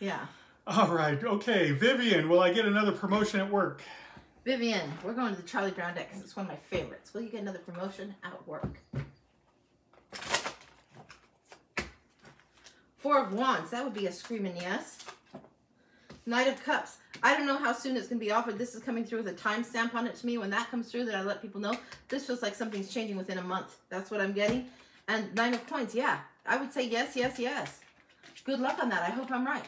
Yeah. All right. Okay. Vivian, will I get another promotion at work? Vivian, we're going to the Charlie Brown deck because it's one of my favorites. Will you get another promotion at work? Four of Wands. That would be a screaming yes. Knight of Cups. I don't know how soon it's going to be offered. This is coming through with a timestamp on it to me. When that comes through, that I let people know. This feels like something's changing within a month. That's what I'm getting. And Nine of Coins. Yeah. I would say yes, yes, yes. Good luck on that. I hope I'm right.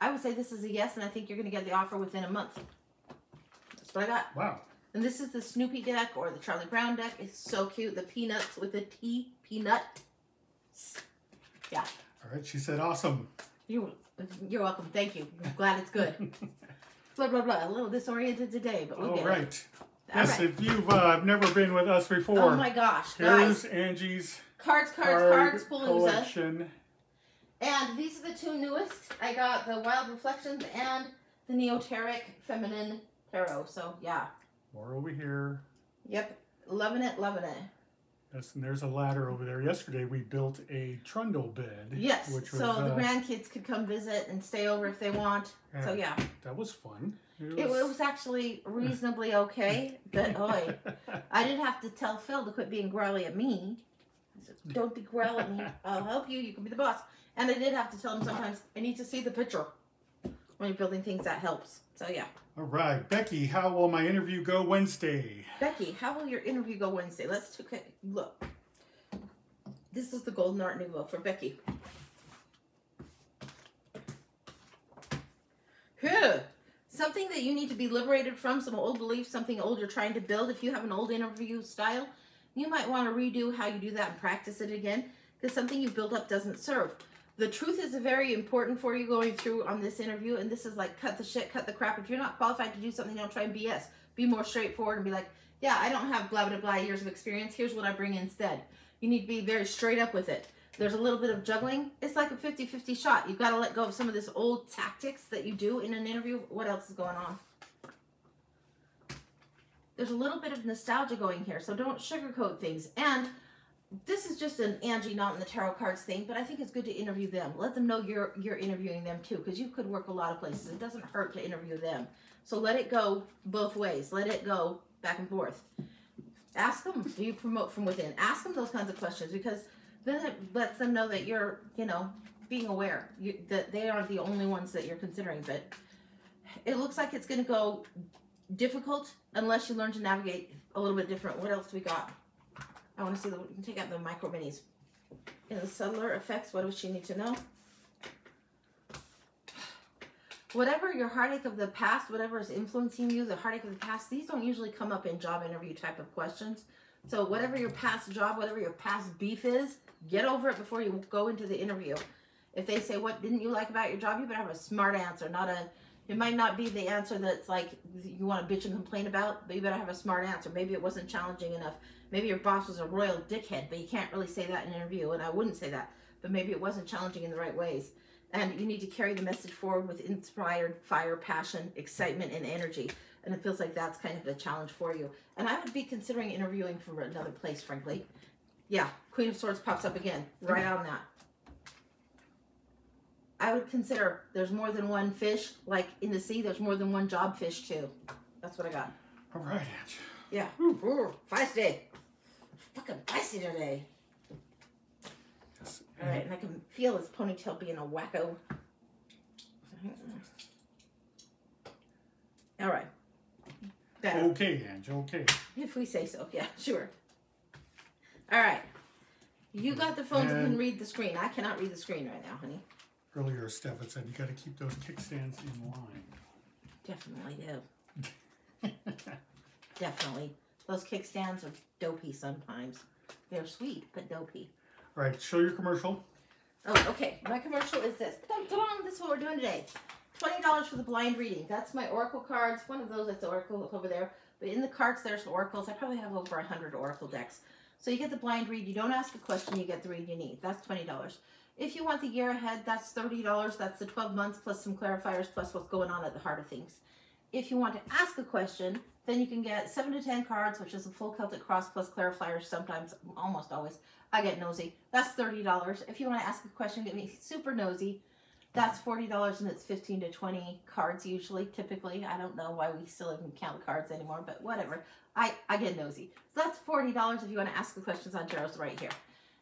I would say this is a yes, and I think you're going to get the offer within a month. That's what I got. Wow. And this is the Snoopy deck or the Charlie Brown deck. It's so cute. The peanuts with a T. Peanut. Yeah. All right. She said awesome. You're welcome. Thank you. I'm glad it's good. Blah, blah, blah. A little disoriented today, but we'll get right. it. Yes, all right. If you've never been with us before. Oh my gosh, here's guys. Angie's Cards, card Palooza. collection. And these are the two newest. I got the Wild Reflections and the Neoteric Feminine Tarot. So, yeah. More over here. Yep. Loving it, loving it. Yes, and there's a ladder over there. Yesterday we built a trundle bed. Yes, which was, so the grandkids could come visit and stay over if they want. So, yeah. That was fun. It was actually reasonably okay, but oi, I didn't have to tell Phil to quit being growly at me. I said, don't be growling at me. I'll help you. You can be the boss. And I did have to tell him sometimes, I need to see the picture. When you're building things, that helps. So, yeah. All right. Becky, how will my interview go Wednesday? Becky, how will your interview go Wednesday? Let's take a look. This is the Golden Art Nouveau for Becky. Huh. Something that you need to be liberated from, some old beliefs, something old you're trying to build. If you have an old interview style, you might want to redo how you do that and practice it again, because something you built up doesn't serve. The truth is very important for you going through on this interview, and this is like cut the shit, cut the crap. If you're not qualified to do something, don't try and BS. Be more straightforward and be like, yeah, I don't have blah, blah, blah years of experience. Here's what I bring instead. You need to be very straight up with it. There's a little bit of juggling. It's like a 50-50 shot. You've got to let go of some of this old tactics that you do in an interview. What else is going on? There's a little bit of nostalgia going here, so don't sugarcoat things. And this is just an Angie, not in the tarot cards thing, but I think it's good to interview them. Let them know you're interviewing them too, because you could work a lot of places. It doesn't hurt to interview them. So let it go both ways. Let it go back and forth. Ask them, do you promote from within? Ask them those kinds of questions, because then it lets them know that you're, being aware that they aren't the only ones that you're considering. But it looks like it's going to go difficult unless you learn to navigate a little bit different. What else do we got? I want to see, we can take out the micro minis. In the subtler effects, what does she need to know? Whatever your heartache of the past, whatever is influencing you, the heartache of the past, these don't usually come up in job interview type of questions. So whatever your past job, whatever your past beef is, get over it before you go into the interview. If they say, what didn't you like about your job? You better have a smart answer, it might not be the answer that's like you want to bitch and complain about, but you better have a smart answer. Maybe it wasn't challenging enough. Maybe your boss was a royal dickhead, but you can't really say that in an interview, and I wouldn't say that. But maybe it wasn't challenging in the right ways. And you need to carry the message forward with inspired fire, passion, excitement, and energy. And it feels like that's kind of a challenge for you. And I would be considering interviewing for another place, frankly. Yeah, Queen of Swords pops up again, right on that. I would consider there's more than one fish, like in the sea, there's more than one job fish too. That's what I got. All right, Ange. Yeah. Ooh, feisty. Fucking feisty today. Yes. All right, and I can feel his ponytail being a wacko. All right. Better. Okay, Ange, okay. If we say so, yeah, sure. All right. You got the phones and can read the screen. I cannot read the screen right now, honey. Earlier, Steph had said you got to keep those kickstands in line. Definitely do. Definitely. Those kickstands are dopey sometimes. They're sweet, but dopey. All right, show your commercial. Oh, okay. My commercial is this. Dun-dun! This is what we're doing today. $20 for the blind reading. That's my oracle cards. One of those that's the oracle over there. But in the cards, there's oracles. I probably have over 100 oracle decks. So you get the blind read. You don't ask a question. You get the read you need. That's $20. If you want the year ahead, that's $30. That's the 12 months plus some clarifiers plus what's going on at the heart of things. If you want to ask a question, then you can get 7 to 10 cards, which is a full Celtic cross plus clarifiers. Sometimes, almost always, I get nosy. That's $30. If you want to ask a question, get me super nosy. That's $40 and it's 15 to 20 cards usually, typically. I don't know why we still even count cards anymore, but whatever. I get nosy. So that's $40 if you want to ask the questions on tarots right here.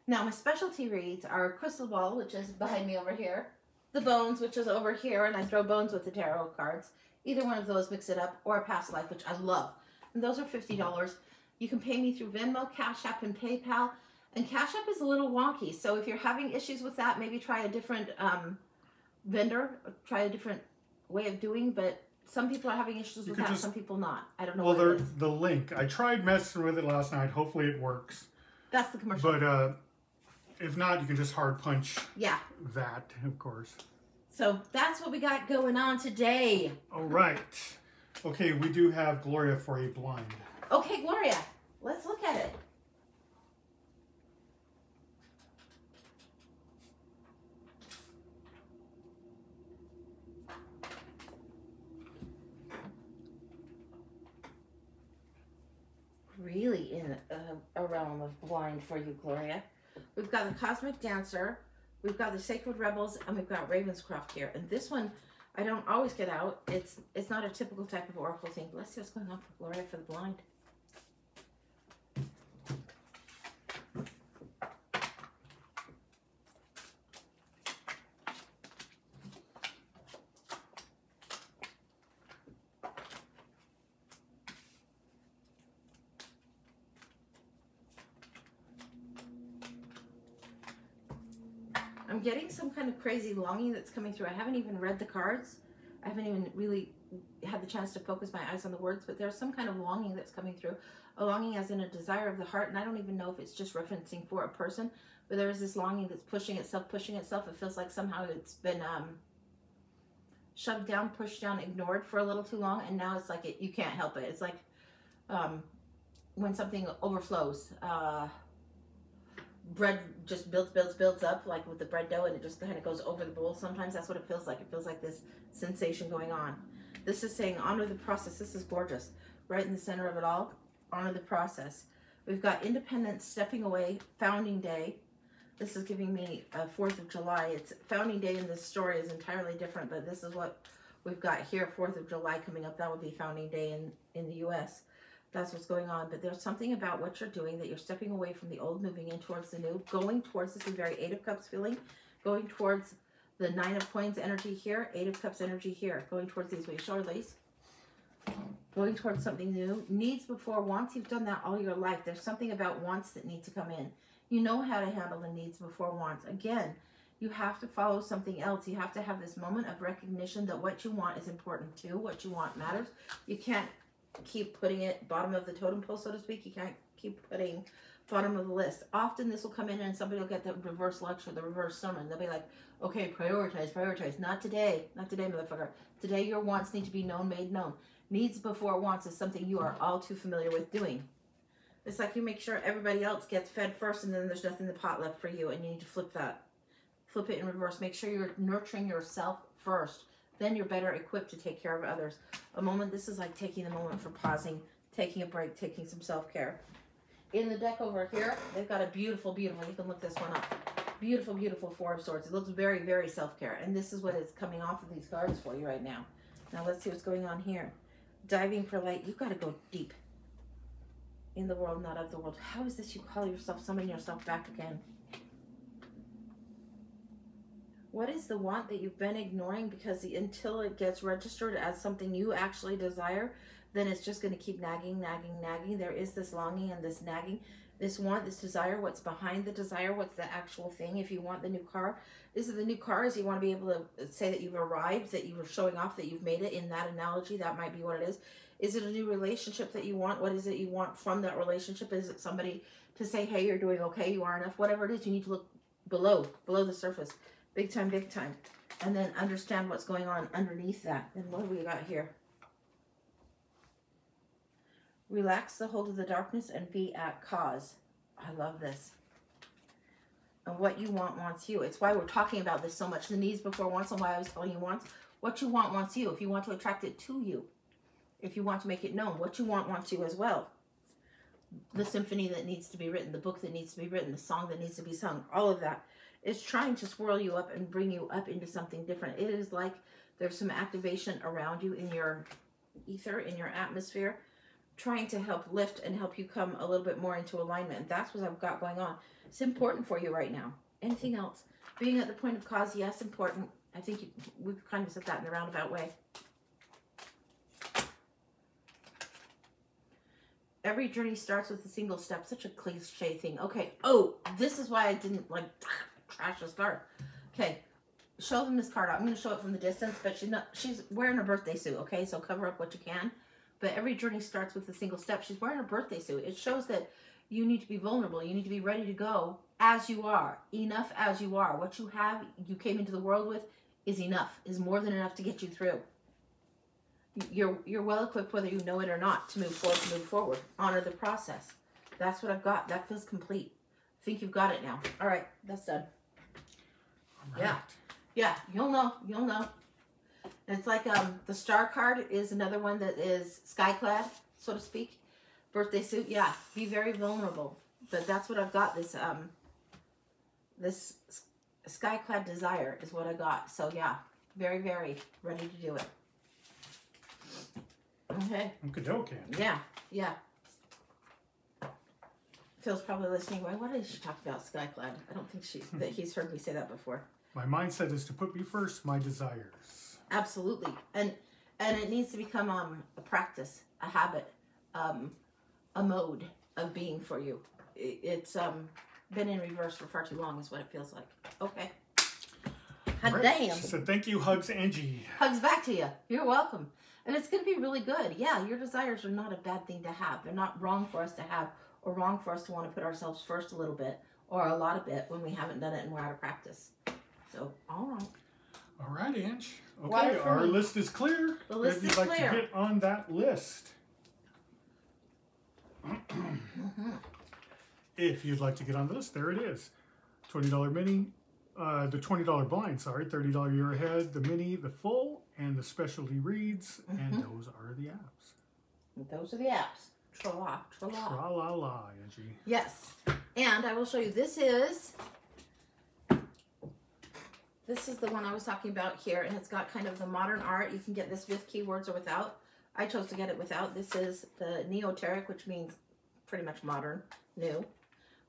Now my specialty reads are Crystal Ball, which is behind me over here, the Bones, which is over here, and I throw bones with the tarot cards. Either one of those, mix it up, or a past life, which I love. And those are $50. You can pay me through Venmo, Cash App, and PayPal. And Cash App is a little wonky, so if you're having issues with that, maybe try a different vendor, try a different way of doing, but some people are having issues with that, some people not. I don't know what it is. The link, I tried messing with it last night. Hopefully it works. That's the commercial. But if not, you can just hard punch that, of course. So that's what we got going on today. All right. Okay, we do have Gloria for a blind. Okay, Gloria, let's look at it. Really in a realm of blind for you, Gloria. We've got the Cosmic Dancer, we've got the Sacred Rebels, and we've got Ravenscroft here. And this one, I don't always get out. It's not a typical type of oracle thing. Let's see what's going on for Gloria for the blind. I'm getting some kind of crazy longing that's coming through. I haven't even read the cards. I haven't even really had the chance to focus my eyes on the words, but there's some kind of longing that's coming through. A longing as in a desire of the heart, and I don't even know if it's just referencing for a person, but there is this longing that's pushing itself. It feels like somehow it's been shoved down, pushed down, ignored for a little too long, and now it's like you can't help it. It's like when something overflows. Bread just builds up, like with the bread dough, and it just kind of goes over the bowl. Sometimes that's what it feels like. It feels like this sensation going on. This is saying honor the process. This is gorgeous. Right in the center of it all, honor the process. We've got independence, stepping away, founding day. This is giving me 4th of July. It's founding day in this story is entirely different, but this is what we've got here. 4th of July coming up. That would be founding day in the U.S. That's what's going on. But there's something about what you're doing, that you're stepping away from the old, moving in towards the new, going towards this is very 8 of Cups feeling, going towards the 9 of Coins energy here, 8 of Cups energy here, going towards these ways. Show her these. Going towards something new. Needs before wants. You've done that all your life. There's something about wants that need to come in. You know how to handle the needs before wants. Again, you have to follow something else. You have to have this moment of recognition that what you want is important too. What you want matters. You can't keep putting it bottom of the totem pole, so to speak. You can't keep putting bottom of the list. Often this will come in and somebody will get the reverse lecture, the reverse sermon. They'll be like, okay, prioritize. Not today, motherfucker. Today your wants need to be known, made known. Needs before wants is something you are all too familiar with doing. It's like you make sure everybody else gets fed first, and then there's nothing in the pot left for you, and you need to flip that. Flip it in reverse. Make sure you're nurturing yourself first. Then you're better equipped to take care of others. A moment, this is like taking a moment for pausing, taking a break, taking some self-care. In the deck over here, they've got a beautiful, you can look this one up. Beautiful, 4 of Swords. It looks very, very self-care. And this is what is coming off of these cards for you right now. Now let's see what's going on here. Diving for light. You've got to go deep. In the world, not of the world. How is this you call yourself, summon yourself back again? What is the want that you've been ignoring? Because until it gets registered as something you actually desire, then it's just going to keep nagging. There is this longing and this nagging, this want, this desire. What's behind the desire? What's the actual thing? If you want the new car, is it the new car? Is you want to be able to say that you've arrived, that you were showing off that you've made it in that analogy? That might be what it is. Is it a new relationship that you want? What is it you want from that relationship? Is it somebody to say, hey, you're doing okay, you are enough? Whatever it is, you need to look below the surface. Big time. And then understand what's going on underneath that. And what do we got here? Relax the hold of the darkness and be at cause. I love this. And what you want wants you. It's why we're talking about this so much. The needs before wants, and why I was telling you wants. What you want wants you. If you want to attract it to you. If you want to make it known. What you want wants you as well. The symphony that needs to be written. The book that needs to be written. The song that needs to be sung. All of that. is trying to swirl you up and bring you up into something different. It is like there's some activation around you in your ether, in your atmosphere, trying to help lift and help you come a little bit more into alignment. And that's what I've got going on. It's important for you right now. Anything else? Being at the point of cause, yes, important. I think we've kind of said that in a roundabout way. Every journey starts with a single step. Such a cliche thing. Okay. Oh, this is why I didn't like trash this card. Okay. Show them this card out. I'm going to show it from the distance, but she's wearing a birthday suit. Okay. So cover up what you can. But every journey starts with a single step. She's wearing a birthday suit. It shows that you need to be vulnerable. You need to be ready to go as you are. Enough as you are. What you have, you came into the world with, is enough. Is more than enough to get you through. You're well equipped, whether you know it or not, to move forward. Honor the process. That's what I've got. That feels complete. I think you've got it now. All right, that's done. All right. Yeah, you'll know. You'll know. And it's like the star card is another one that is sky-clad, so to speak. Birthday suit. Yeah, be very vulnerable. But that's what I've got. This sky-clad desire is what I got. So yeah, very, very ready to do it. Okay. Okey-dokey. Yeah, yeah. Phil's probably listening. Why did she talk about skyclad? I don't think he's heard me say that before. My mindset is to put me first, my desires. Absolutely, and it needs to become a practice, a habit, a mode of being for you. It's been in reverse for far too long, is what it feels like. Okay. Hot Right. damn. She said, thank you, hugs, Angie. Hugs back to you. You're welcome. And it's going to be really good. Yeah, your desires are not a bad thing to have. They're not wrong for us to have, or wrong for us to want to put ourselves first a little bit or a lot of it when we haven't done it and we're out of practice. So, all right. All right, Ange. Water Okay, for our me. list is clear. The list if you'd is like clear. to get on that list. If you'd like to get on the list, there it is. $20 mini, the $20 blind, sorry, $30 year ahead, the mini, the full, and the specialty reads, and those are the apps. Those are the apps. Tra-la, tra-la. Tra-la-la, Angie. Yes. And I will show you, this is the one I was talking about here, and it's got kind of the modern art. You can get this with keywords or without. I chose to get it without. This is the Neoteric, which means pretty much modern, new.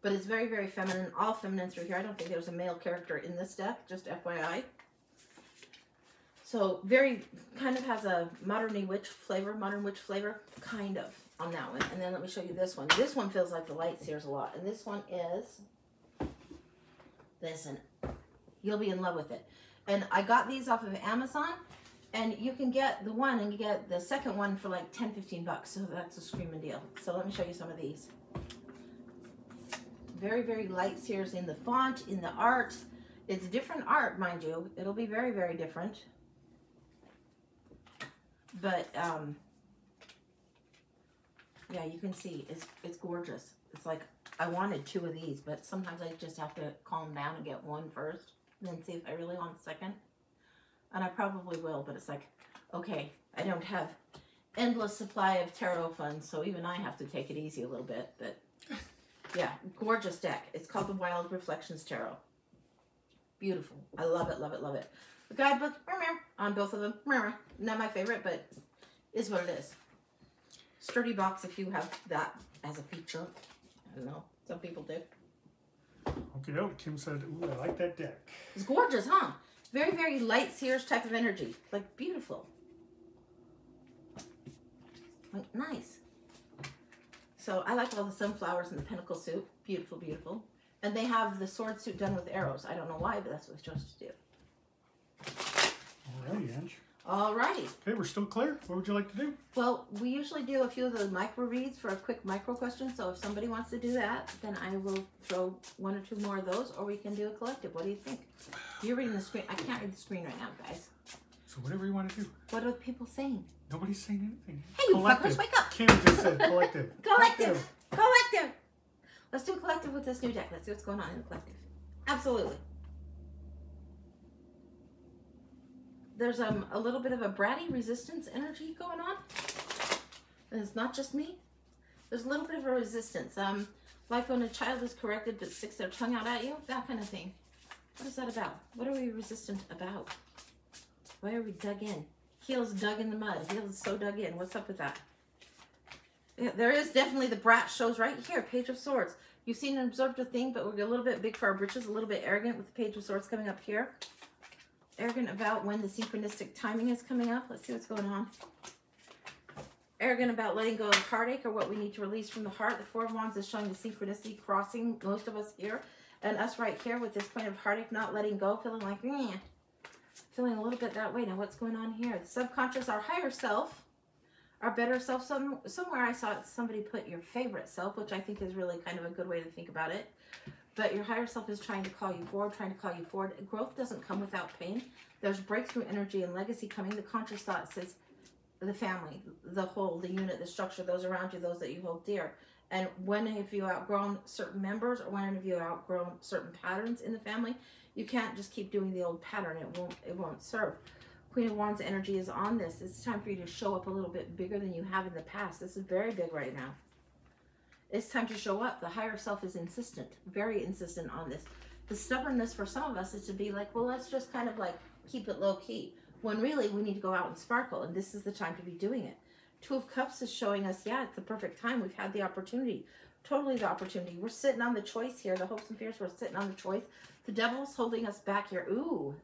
But it's very, very feminine, all feminine through here. I don't think there's a male character in this deck, just FYI. So very, kind of has a modern witch flavor, kind of, on that one. And then let me show you this one. This one feels like the Light Seers a lot. And this one is, listen, you'll be in love with it. And I got these off of Amazon. And you can get the one and you get the second one for like 10, 15 bucks. So that's a screaming deal. So let me show you some of these. Very, very Light Seers in the font, in the art. It's different art, mind you. It'll be very, very different. But, yeah, you can see it's gorgeous. It's like, I wanted 2 of these, but sometimes I just have to calm down and get one first, and then see if I really want a second. And I probably will, but it's like, okay, I don't have endless supply of tarot funds, so even I have to take it easy a little bit. But yeah, gorgeous deck. It's called the Wild Reflections Tarot. Beautiful. I love it, love it, love it. The guidebook on both of them. Not my favorite, but is what it is. Sturdy box if you have that as a feature. I don't know. Some people do. Okay, oh, Kim said, ooh, I like that deck. It's gorgeous, huh? Very, very Light Seers type of energy. Like, beautiful. Like, nice. So, I like all the sunflowers in the Pentacle suit. Beautiful, beautiful. And they have the sword suit done with arrows. I don't know why, but that's what I chose to do. Alrighty, Ange. Alrighty. Okay, we're still clear. What would you like to do? Well, we usually do a few of those micro reads for a quick micro question. So if somebody wants to do that, then I will throw 1 or 2 more of those, or we can do a collective. What do you think? You're reading the screen. I can't read the screen right now, guys. So whatever you want to do. What are people saying? Nobody's saying anything. Hey, you Collective. fuckers, wake up! Kim just said collective. Collective! Collective! Let's do a collective with this new deck. Let's see what's going on in the collective. Absolutely. There's a little bit of a bratty resistance energy going on. And it's not just me. There's a little bit of a resistance. Like when a child is corrected but sticks their tongue out at you, that kind of thing. What is that about? What are we resistant about? Why are we dug in? Heels dug in the mud. Heels so dug in. What's up with that? Yeah, there is definitely the brat shows right here. Page of Swords. You've seen and observed a thing, but we're a little bit big for our britches, a little bit arrogant with the Page of Swords coming up here. Arrogant about when the synchronistic timing is coming up. Let's see what's going on. Arrogant about letting go of heartache or what we need to release from the heart. The Four of Wands is showing the synchronicity crossing most of us here. And us right here with this point of heartache, not letting go, feeling like, meh. Feeling a little bit that way. Now what's going on here? The subconscious, our higher self, our better self. Somewhere I saw somebody put your favorite self, which I think is really kind of a good way to think about it. But your higher self is trying to call you forward, trying to call you forward. Growth doesn't come without pain. There's breakthrough energy and legacy coming. The conscious thought says the family, the whole, the unit, the structure, those around you, those that you hold dear. And when have you outgrown certain members, or when have you outgrown certain patterns in the family? You can't just keep doing the old pattern. It won't serve. Queen of Wands energy is on this. It's time for you to show up a little bit bigger than you have in the past. This is very big right now. It's time to show up. The higher self is insistent, very insistent on this. The stubbornness for some of us is to be like, well, let's just kind of like keep it low key. When really we need to go out and sparkle, and this is the time to be doing it. Two of Cups is showing us, yeah, it's the perfect time. We've had the opportunity, totally the opportunity. We're sitting on the choice here. The hopes and fears, we're sitting on the choice. The devil's holding us back here. Ooh,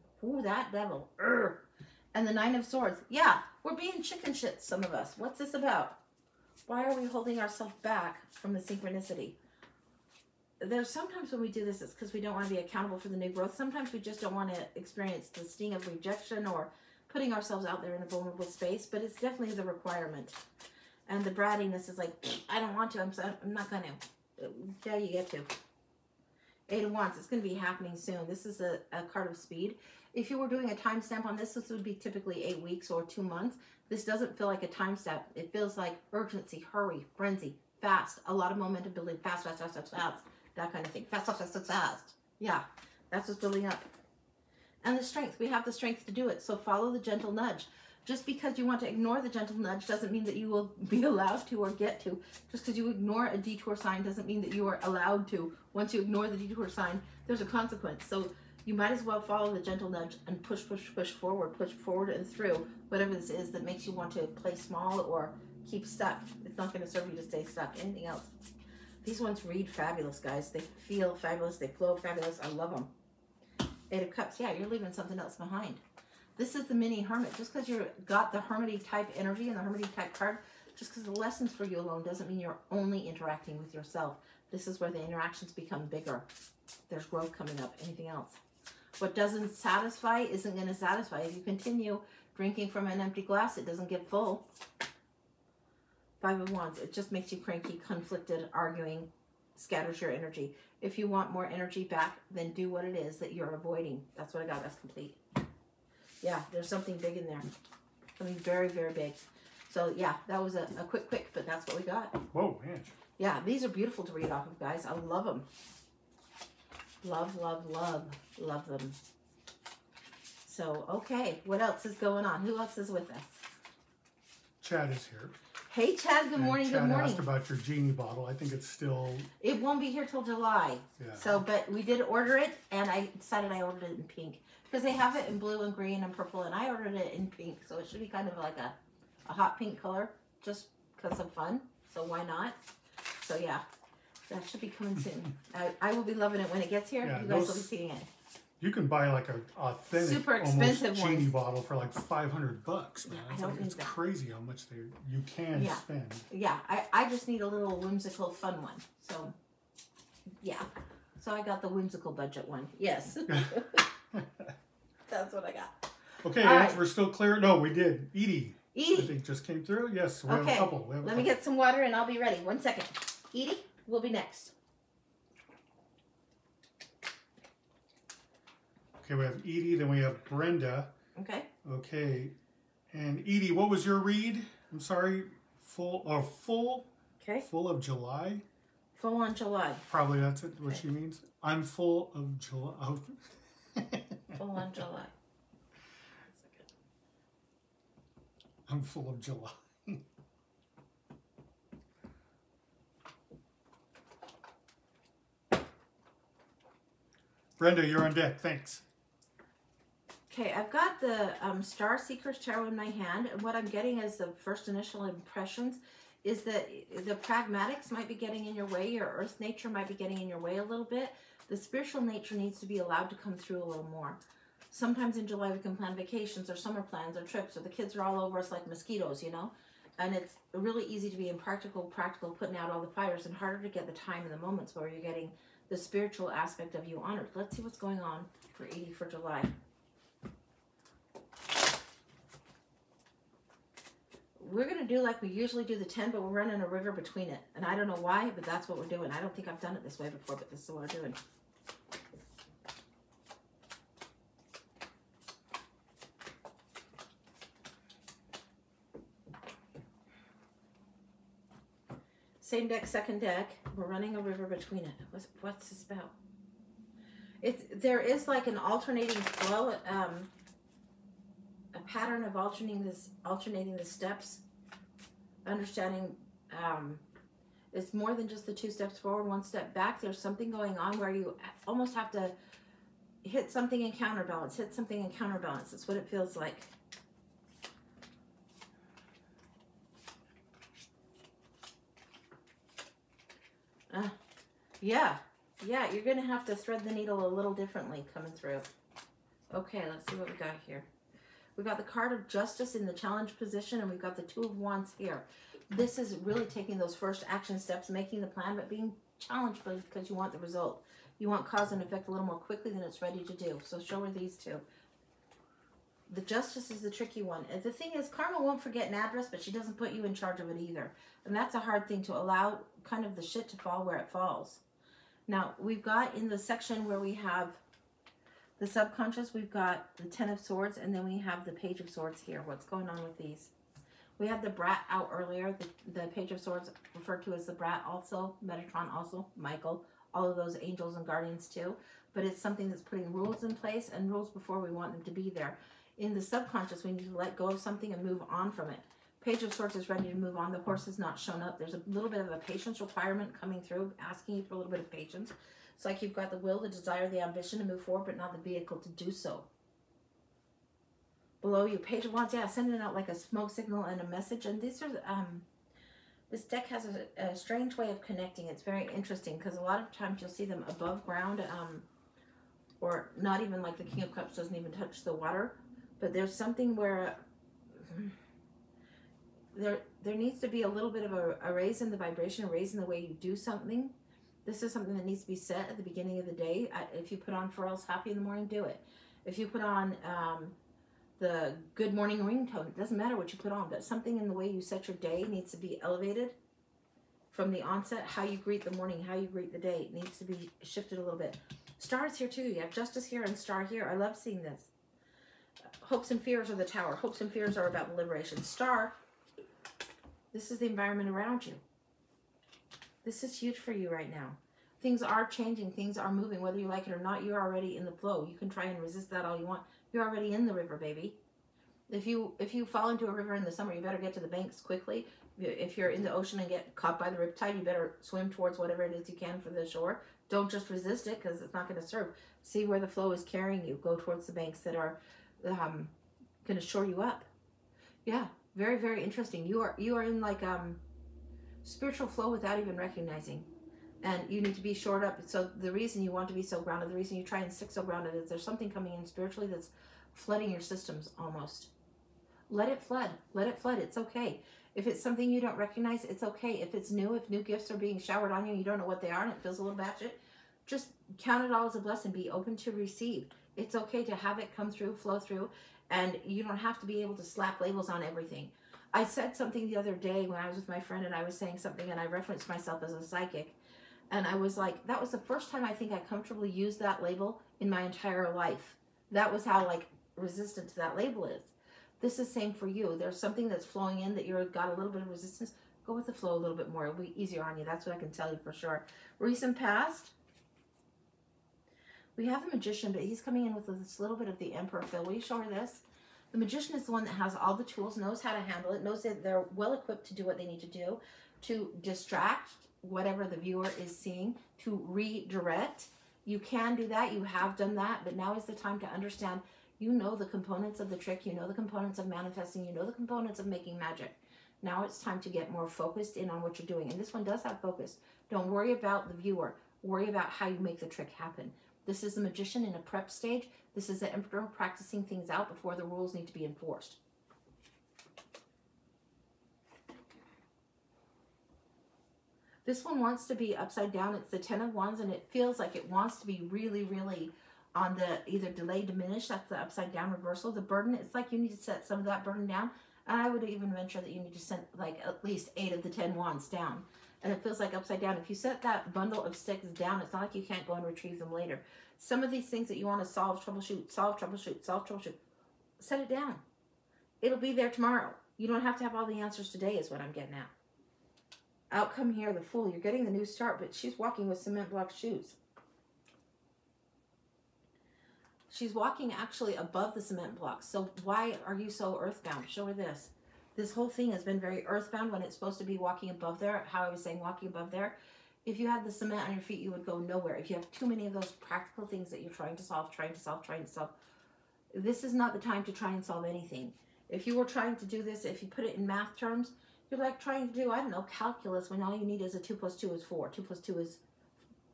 that devil. Urgh. And the Nine of Swords. Yeah, we're being chicken shit, some of us. What's this about? Why are we holding ourselves back from the synchronicity? There's sometimes when we do this, it's because we don't want to be accountable for the new growth. Sometimes we just don't want to experience the sting of rejection or putting ourselves out there in a vulnerable space, but it's definitely the requirement. And the brattiness is like, I don't want to, I'm not going to. Yeah, you get to. Eight of Wands, it's going to be happening soon. This is a card of speed. If you were doing a timestamp on this, this would be typically 8 weeks or 2 months. This doesn't feel like a timestamp. It feels like urgency, hurry, frenzy, fast, a lot of momentum building, fast, fast, fast, fast, fast, that kind of thing. Fast, fast, fast, fast, fast. Yeah, that's what's building up. And the strength, we have the strength to do it. So follow the gentle nudge. Just because you want to ignore the gentle nudge doesn't mean that you will be allowed to or get to. Just because you ignore a detour sign doesn't mean that you are allowed to. Once you ignore the detour sign, there's a consequence. So you might as well follow the gentle nudge and push forward and through whatever this is that makes you want to play small or keep stuck. It's not going to serve you to stay stuck. Anything else? These ones read fabulous, guys. They feel fabulous. They flow fabulous. I love them. Eight of Cups. Yeah, you're leaving something else behind. This is the mini hermit. Just because you've got the hermity type energy and the hermity type card, just because the lessons for you alone doesn't mean you're only interacting with yourself. This is where the interactions become bigger. There's growth coming up. Anything else? What doesn't satisfy isn't going to satisfy. If you continue drinking from an empty glass, it doesn't get full. Five of Wands. It just makes you cranky, conflicted, arguing, scatters your energy. If you want more energy back, then do what it is that you're avoiding. That's what I got. That's complete. Yeah, there's something big in there. Something very, very big. So, yeah, that was a quick, but that's what we got. Whoa, man. Yeah, these are beautiful to read off of, guys. I love them. Love, love, love. Love them. So, okay. What else is going on? Who else is with us? Chad is here. Hey, Chad. Good morning. Good morning. Chad asked about your genie bottle. I think it's still... It won't be here till July. Yeah. So, but we did order it, and I decided I ordered it in pink. Because they have it in blue and green and purple, and I ordered it in pink. So it should be kind of like a hot pink color, just because of fun. So why not? So yeah, that should be coming soon. I will be loving it when it gets here. Yeah, you guys will be seeing it. You can buy like a authentic, super expensive genie bottle for like $500. Man. Yeah, I don't think it's crazy how much you can spend. Yeah, I just need a little whimsical, fun one. So yeah, so I got the whimsical budget one. Yes. That's what I got. Okay, right. We're still clear. No, we did. Edie. I think just came through. Yes, we have a couple. Let me get some water and I'll be ready. 1 second. Edie will be next. Okay, we have Edie, then we have Brenda. Okay. Okay. And Edie, what was your read? I'm sorry. Full. Okay. Full of July? Full on July. Probably that's what she means. I'm full of July. Oh. Full on July. I'm full of July. Brenda, you're on deck. Thanks. Okay, I've got the Star Seekers Tarot in my hand, and what I'm getting as the first initial impressions is that the pragmatics might be getting in your way, your earth nature might be getting in your way a little bit. The spiritual nature needs to be allowed to come through a little more. Sometimes in July we can plan vacations or summer plans or trips, or the kids are all over us like mosquitoes, you know? And it's really easy to be impractical, practical, putting out all the fires, and harder to get the time and the moments where you're getting the spiritual aspect of you honored. Let's see what's going on for 80 for July. We're going to do like we usually do the 10, but we're running a river between it. And I don't know why, but that's what we're doing. I don't think I've done it this way before, but this is what we're doing. Same deck, second deck. We're running a river between it. What's this about? There is like an alternating flow, a pattern of alternating the steps. Understanding it's more than just the 2 steps forward, 1 step back. There's something going on where you almost have to hit something and counterbalance, hit something and counterbalance. That's what it feels like. Yeah, you're going to have to thread the needle a little differently coming through. Okay, let's see what we got here. We got the card of Justice in the challenge position, and we've got the 2 of Wands here. This is really taking those first action steps, making the plan, but being challenged because you want the result. You want cause and effect a little more quickly than it's ready to do. So show her these 2. The Justice is the tricky one. And the thing is, Karma won't forget an address, but she doesn't put you in charge of it either. And that's a hard thing, to allow kind of the shit to fall where it falls. Now, we've got in the section where we have the subconscious, we've got the 10 of Swords, and then we have the Page of Swords here. What's going on with these? We had the Brat out earlier, the Page of Swords referred to as the Brat also, Metatron also, Michael, all of those angels and guardians too. But it's something that's putting rules in place, and rules before we want them to be there. In the subconscious, we need to let go of something and move on from it. Page of Swords is ready to move on. The horse has not shown up. There's a little bit of a patience requirement coming through, asking you for a little bit of patience. It's like you've got the will, the desire, the ambition to move forward, but not the vehicle to do so. Below you, Page of Wands, yeah, sending out like a smoke signal and a message. And these are, this deck has a strange way of connecting. It's very interesting because a lot of times you'll see them above ground, or not even, like the King of Cups doesn't even touch the water. But there's something where there needs to be a little bit of a raise in the vibration, a raise in the way you do something. This is something that needs to be set at the beginning of the day. If you put on Pharrell's Happy in the Morning, do it. If you put on the Good Morning ringtone, it doesn't matter what you put on, but something in the way you set your day needs to be elevated from the onset. How you greet the morning, how you greet the day needs to be shifted a little bit. Stars here too. You have Justice here and Star here. I love seeing this. Hopes and fears are the Tower. Hopes and fears are about liberation. Star, this is the environment around you. This is huge for you right now. Things are changing. Things are moving. Whether you like it or not, you're already in the flow. You can try and resist that all you want. You're already in the river, baby. If you fall into a river in the summer, you better get to the banks quickly. If you're in the ocean and get caught by the riptide, you better swim towards whatever it is you can for the shore. Don't just resist it, because it's not going to serve. See where the flow is carrying you. Go towards the banks that are going to shore you up. Yeah, very, very interesting. You are in like spiritual flow without even recognizing, and you need to be shored up. So the reason you want to be so grounded, the reason you try and stick so grounded, is there's something coming in spiritually that's flooding your systems almost. Let it flood. Let it flood. It's okay. If it's something you don't recognize, it's okay. If it's new, if new gifts are being showered on you, you don't know what they are, and it feels a little batshit, just count it all as a blessing. Be open to receive. It's okay to have it come through, flow through, and you don't have to be able to slap labels on everything. I said something the other day when I was with my friend, and I was saying something, and I referenced myself as a psychic, and I was like, that was the first time I think I comfortably used that label in my entire life. That was how like resistant to that label is. This is same for you. There's something that's flowing in that you've got a little bit of resistance. Go with the flow a little bit more. It'll be easier on you. That's what I can tell you for sure. Recent past. We have the Magician, but he's coming in with this little bit of the Emperor feel. Will you show her this? The Magician is the one that has all the tools, knows how to handle it, knows that they're well equipped to do what they need to do, to distract whatever the viewer is seeing, to redirect, You can do that. You have done that. But now is the time to understand. You know the components of the trick. You know the components of manifesting. You know the components of making magic. Now it's time to get more focused in on what you're doing. And this one does have focus. Don't worry about the viewer. Worry about how you make the trick happen. This is the magician in a prep stage. This is the emperor practicing things out before the rules need to be enforced. This one wants to be upside down. It's the 10 of Wands, and it feels like it wants to be really, really on the either delay, diminish. That's the upside down reversal. The burden, it's like you need to set some of that burden down. And I would even venture that you need to send like at least 8 of the 10 wands down. And it feels like upside down. If you set that bundle of sticks down, it's not like you can't go and retrieve them later. Some of these things that you want to solve, troubleshoot, set it down. It'll be there tomorrow. You don't have to have all the answers today is what I'm getting at. Outcome here, the Fool. You're getting the new start, but she's walking with cement block shoes. She's walking actually above the cement blocks. So why are you so earthbound? Show her this. This whole thing has been very earthbound when it's supposed to be walking above there. How I was saying walking above there. If you had the cement on your feet, you would go nowhere. If you have too many of those practical things that you're trying to solve, this is not the time to try and solve anything. If you were trying to do this, if you put it in math terms, you're like trying to do, I don't know, calculus when all you need is a 2 plus 2 is 4. 2 plus 2 is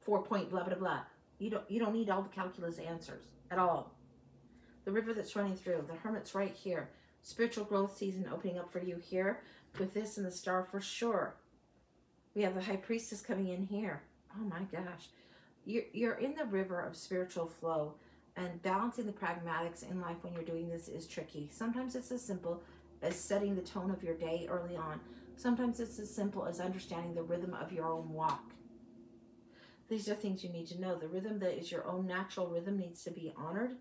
4 point blah, blah, blah. You don't need all the calculus answers at all. The river that's running through, the Hermit's right here. Spiritual growth season opening up for you here with this and the Star for sure. We have the High Priestess coming in here. Oh my gosh. You're in the river of spiritual flow, and balancing the pragmatics in life when you're doing this is tricky. Sometimes it's as simple as setting the tone of your day early on. Sometimes it's as simple as understanding the rhythm of your own walk. These are things you need to know. The rhythm that is your own natural rhythm needs to be honored.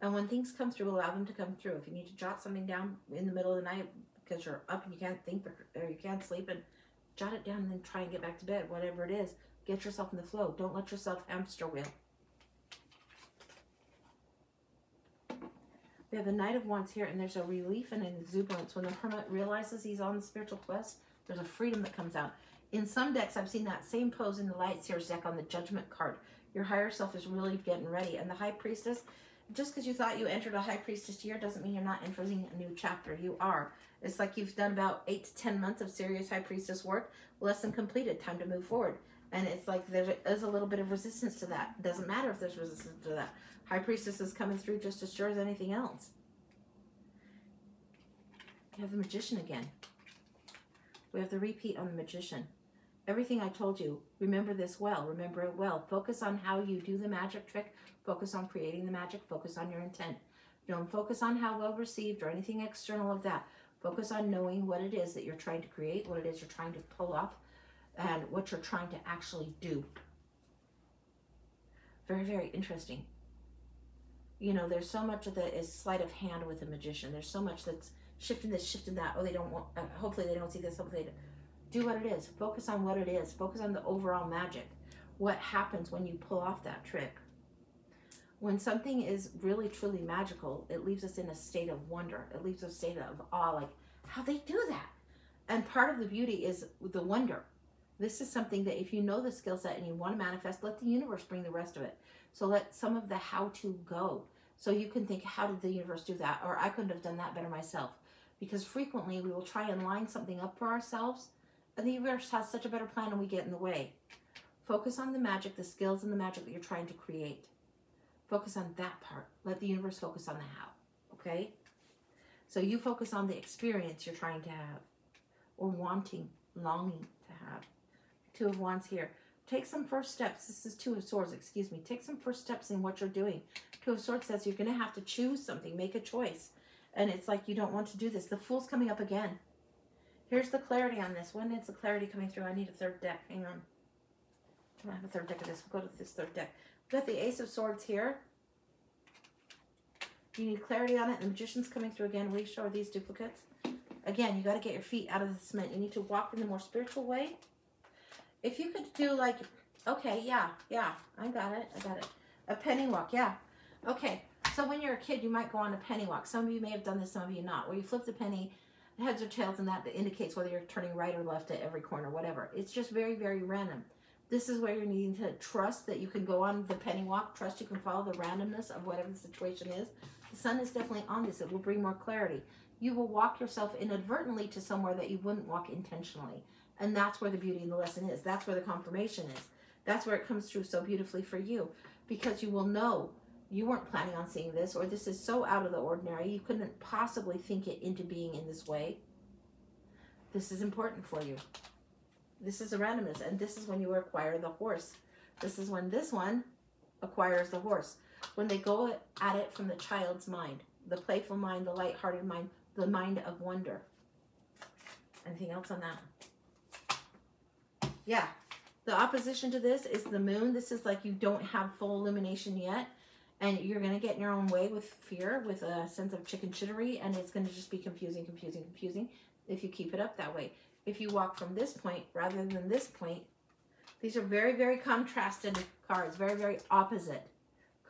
And when things come through, allow them to come through. If you need to jot something down in the middle of the night because you're up and you can't think or you can't sleep, and jot it down and then try and get back to bed, whatever it is. Get yourself in the flow. Don't let yourself hamster wheel. We have the Knight of Wands here, and there's a relief and an exuberance. When the Hermit realizes he's on the spiritual quest, there's a freedom that comes out. In some decks, I've seen that same pose in the Light Seers deck on the Judgment card. Your higher self is really getting ready. And the High Priestess, just because you thought you entered a High Priestess year doesn't mean you're not entering a new chapter. You are. It's like you've done about 8 to 10 months of serious High Priestess work. Lesson completed. Time to move forward. And it's like there is a little bit of resistance to that. It doesn't matter if there's resistance to that. High Priestess is coming through just as sure as anything else. You have the Magician again. We have the repeat on the Magician. Everything I told you, remember this well. Remember it well. Focus on how you do the magic trick. Focus on creating the magic. Focus on your intent. Don't focus on how well received or anything external of that. Focus on knowing what it is that you're trying to create, what it is you're trying to pull off, and what you're trying to actually do. Very, very interesting. You know, there's so much of that is sleight of hand with the Magician. There's so much that's shifting this, shifting that. Oh, they don't want, hopefully they don't see this. Hopefully they do what it is. Focus on what it is. Focus on the overall magic. What happens when you pull off that trick? When something is really, truly magical, it leaves us in a state of wonder. It leaves us in a state of awe, like, how they do that? And part of the beauty is the wonder. This is something that if you know the skill set and you want to manifest, let the universe bring the rest of it. So let some of the how-to go. So you can think, how did the universe do that? Or I couldn't have done that better myself. Because frequently we will try and line something up for ourselves, and the universe has such a better plan and we get in the way. Focus on the magic, the skills and the magic that you're trying to create. Focus on that part. Let the universe focus on the how. Okay? So you focus on the experience you're trying to have, or wanting, longing to have. 2 of Wands here. Take some first steps. This is 2 of Swords, excuse me. Take some first steps in what you're doing. 2 of Swords says you're going to have to choose something, make a choice. And it's like you don't want to do this. The Fool's coming up again. Here's the clarity on this. When is the clarity coming through? I need a 3rd deck. Hang on. I don't have a 3rd deck of this. We'll go to this 3rd deck. We've got the Ace of Swords here. You need clarity on it. The Magician's coming through again. Will you show her these duplicates? Again, you got to get your feet out of the cement. You need to walk in the more spiritual way. If you could do like, okay, yeah, I got it. A penny walk, yeah. Okay, so when you're a kid, you might go on a penny walk. Some of you may have done this, some of you not, where you flip the penny, heads or tails, and that indicates whether you're turning right or left at every corner, whatever. It's just very, very random. This is where you're needing to trust that you can go on the penny walk, trust you can follow the randomness of whatever the situation is. The sun is definitely on this. It will bring more clarity. You will walk yourself inadvertently to somewhere that you wouldn't walk intentionally. And that's where the beauty in the lesson is. That's where the confirmation is. That's where it comes through so beautifully for you. Because you will know you weren't planning on seeing this, or this is so out of the ordinary, you couldn't possibly think it into being in this way. This is important for you. This is a randomness, and this is when you acquire the horse. This is when this one acquires the horse. When they go at it from the child's mind, the playful mind, the lighthearted mind, the mind of wonder. Anything else on that? Yeah. The opposition to this is the moon. This is like you don't have full illumination yet, and you're going to get in your own way with fear, with a sense of chicken shittery, and it's going to just be confusing if you keep it up that way. If you walk from this point rather than this point, these are very, very contrasted cards, very, very opposite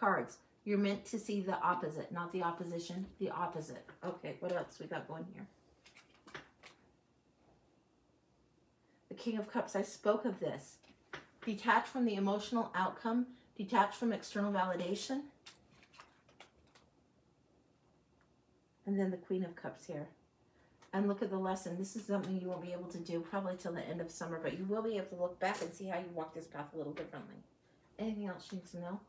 cards. You're meant to see the opposite, not the opposition, the opposite. Okay, what else we got going here? The King of Cups, I spoke of this. Detach from the emotional outcome, detach from external validation. And then the Queen of Cups here. And look at the lesson. This is something you won't be able to do probably till the end of summer, but you will be able to look back and see how you walk this path a little differently. Anything else you need to know?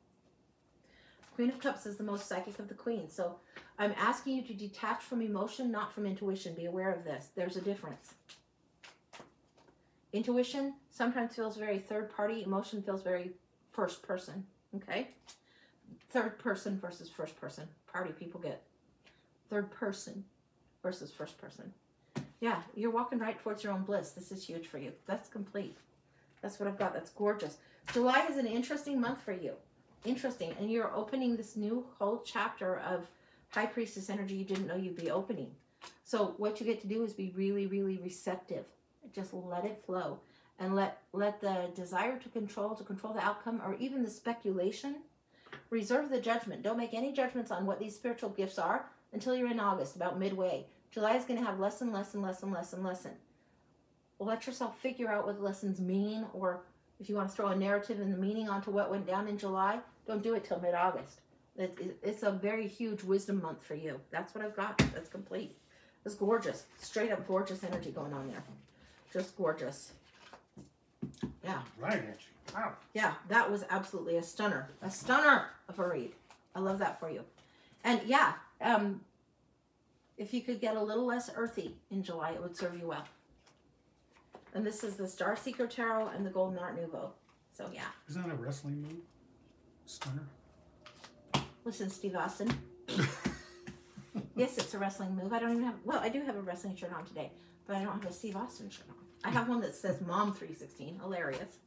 Queen of Cups is the most psychic of the queens. So I'm asking you to detach from emotion, not from intuition. Be aware of this. There's a difference. Intuition sometimes feels very third party. Emotion feels very first person. Okay? Third person versus first person. Party people get third person versus first person. Yeah, you're walking right towards your own bliss. This is huge for you. That's complete. That's what I've got. That's gorgeous. July is an interesting month for you. Interesting. And you're opening this new whole chapter of High Priestess energy you didn't know you'd be opening. So what you get to do is be really, really receptive. Just let it flow. And let the desire to control the outcome, or even the speculation, reserve the judgment. Don't make any judgments on what these spiritual gifts are until you're in August, about midway. July is going to have lesson. Let yourself figure out what the lessons mean, or if you want to throw a narrative and the meaning onto what went down in July, don't do it till mid-August. It's a very huge wisdom month for you. That's what I've got. That's complete. It's gorgeous. Straight up gorgeous energy going on there. Just gorgeous. Yeah. Right, Angie. Wow. Yeah, that was absolutely a stunner. A stunner of a read. I love that for you. And yeah, if you could get a little less earthy in July, it would serve you well. And this is the Star Seeker Tarot and the Golden Art Nouveau. So yeah. Isn't that a wrestling move? Stunner? Listen, Steve Austin. Yes, it's a wrestling move. I don't even have, well, I do have a wrestling shirt on today, but I don't have a Steve Austin shirt on. I have one that says Mom 316. Hilarious.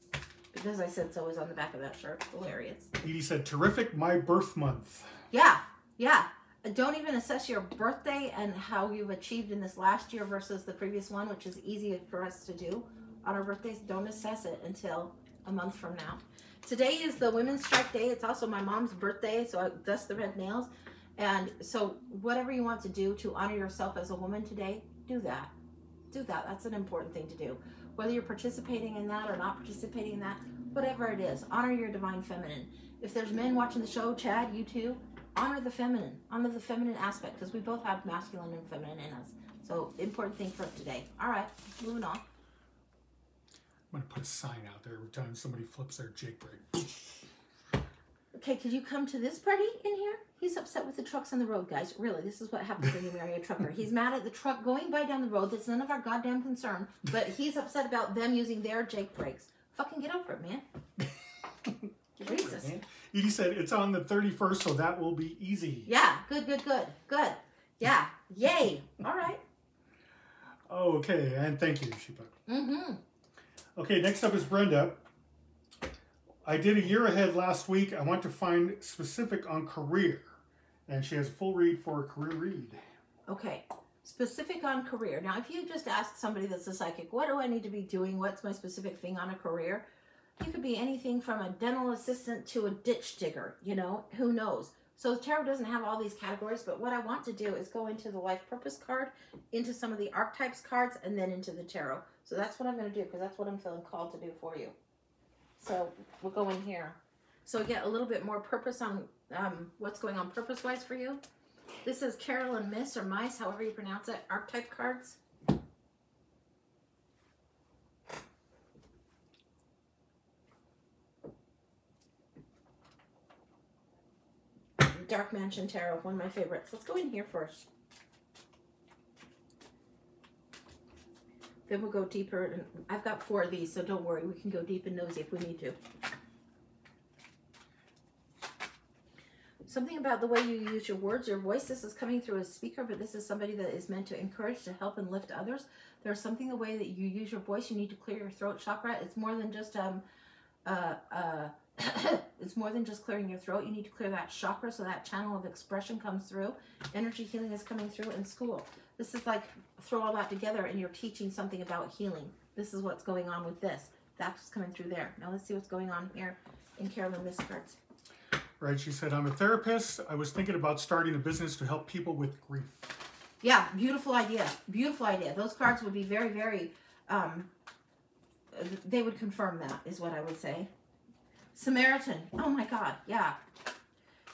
Because I said so is on the back of that shirt. Hilarious. Edie said, terrific, my birth month. Yeah, yeah. Don't even assess your birthday and how you've achieved in this last year versus the previous one, which is easy for us to do on our birthdays. Don't assess it until a month from now. Today is the Women's Strike Day. It's also my mom's birthday, so I dust the red nails. And so whatever you want to do to honor yourself as a woman today, do that. Do that. That's an important thing to do. Whether you're participating in that or not participating in that, whatever it is, honor your divine feminine. If there's men watching the show, Chad, you too, honor the feminine aspect, because we both have masculine and feminine in us. So important thing for today. All right, moving on. I'm going to put a sign out there every time somebody flips their Jake brake. Okay, could you come to this party in here? He's upset with the trucks on the road, guys. Really, this is what happens when you marry a trucker. He's mad at the truck going by down the road. That's none of our goddamn concern. But he's upset about them using their Jake brakes. Fucking get over it, man. Jesus. Edie said it's on the 31st, so that will be easy. Yeah, good. Yeah, yay. All right. Okay, and thank you, Sheba. Mm-hmm. Okay, next up is Brenda. I did a year ahead last week. I want to find specific on career. And she has a full read for a career read. Okay, specific on career. Now, if you just ask somebody that's a psychic, what do I need to be doing? What's my specific thing on a career? You could be anything from a dental assistant to a ditch digger, you know, who knows? So the tarot doesn't have all these categories, but what I want to do is go into the life purpose card, into some of the archetypes cards, and then into the tarot. So that's what I'm going to do, because that's what I'm feeling called to do for you. So we'll go in here. So we get a little bit more purpose on what's going on purpose-wise for you. This is Carolyn Miss or Mice, however you pronounce it, archetype cards. Dark Mansion Tarot, one of my favorites. Let's go in here first. Then we'll go deeper. And I've got 4 of these, so don't worry. We can go deep and nosy if we need to. Something about the way you use your words, your voice. This is coming through a speaker, but this is somebody that is meant to encourage, to help, and lift others. There's something the way that you use your voice. You need to clear your throat chakra. It's more than just it's more than just clearing your throat. You need to clear that chakra so that channel of expression comes through. Energy healing is coming through in school. This is like throw all that together and you're teaching something about healing. This is what's going on with this. That's what's coming through there. Now let's see what's going on here in Carolyn Miss cards. Right, she said, I'm a therapist. I was thinking about starting a business to help people with grief. Yeah, beautiful idea. Beautiful idea. Those cards would be very, very, they would confirm that, is what I would say. Samaritan. Oh my God, yeah.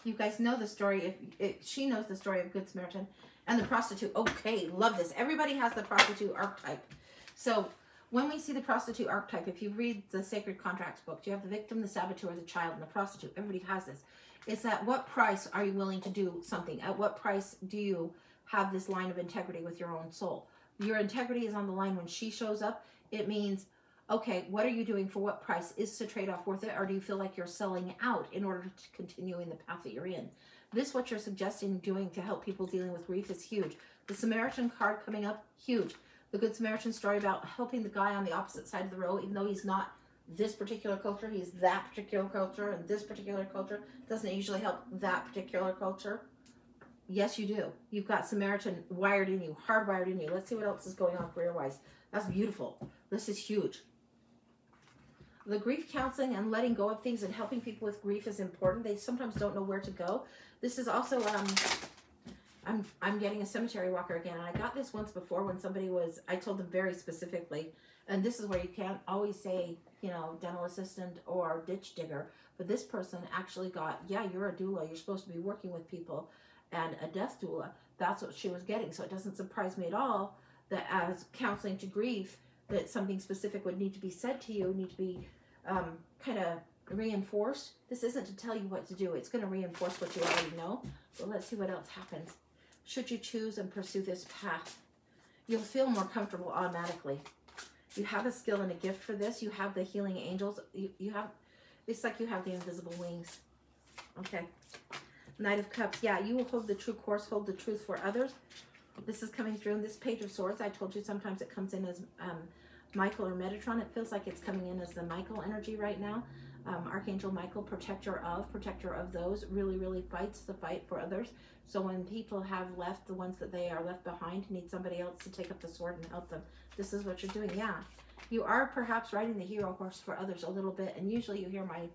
You guys know the story. She knows the story of Good Samaritan. And the prostitute. Okay, love this. Everybody has the prostitute archetype. So when we see the prostitute archetype, if you read the Sacred Contracts book, you have the victim, the saboteur, the child, and the prostitute. Everybody has this. It's at what price are you willing to do something? At what price do you have this line of integrity with your own soul? Your integrity is on the line when she shows up. It means, okay, what are you doing for what price? Is the trade-off worth it? Or do you feel like you're selling out in order to continue in the path that you're in? This, what you're suggesting doing to help people dealing with grief is huge. The Samaritan card coming up, huge. The Good Samaritan story about helping the guy on the opposite side of the road, even though he's not this particular culture, he's that particular culture, and this particular culture doesn't usually help that particular culture. Yes, you do. You've got Samaritan wired in you, hardwired in you. Let's see what else is going on career-wise. That's beautiful. This is huge. The grief counseling and letting go of things and helping people with grief is important. They sometimes don't know where to go. This is also, I'm getting a cemetery walker again. And I got this once before when somebody was, I told them very specifically, and this is where you can't always say, you know, dental assistant or ditch digger. But this person actually got, yeah, you're a doula. You're supposed to be working with people. And a death doula, that's what she was getting. So it doesn't surprise me at all that as counseling to grief, that something specific would need to be said to you, need to be kind of reinforced. This isn't to tell you what to do. It's going to reinforce what you already know. But let's see what else happens. Should you choose and pursue this path, you'll feel more comfortable automatically. You have a skill and a gift for this. You have the healing angels. You have, it's like you have the invisible wings. Okay. Knight of Cups. Yeah, you will hold the true course, hold the truth for others. This is coming through in this Page of Swords. I told you sometimes it comes in as Michael or Metatron. It feels like it's coming in as the Michael energy right now. Archangel Michael, protector of those, really, really fights the fight for others. So when people have left, the ones that they are left behind, need somebody else to take up the sword and help them. This is what you're doing. Yeah, you are perhaps riding the hero horse for others a little bit. And usually you hear my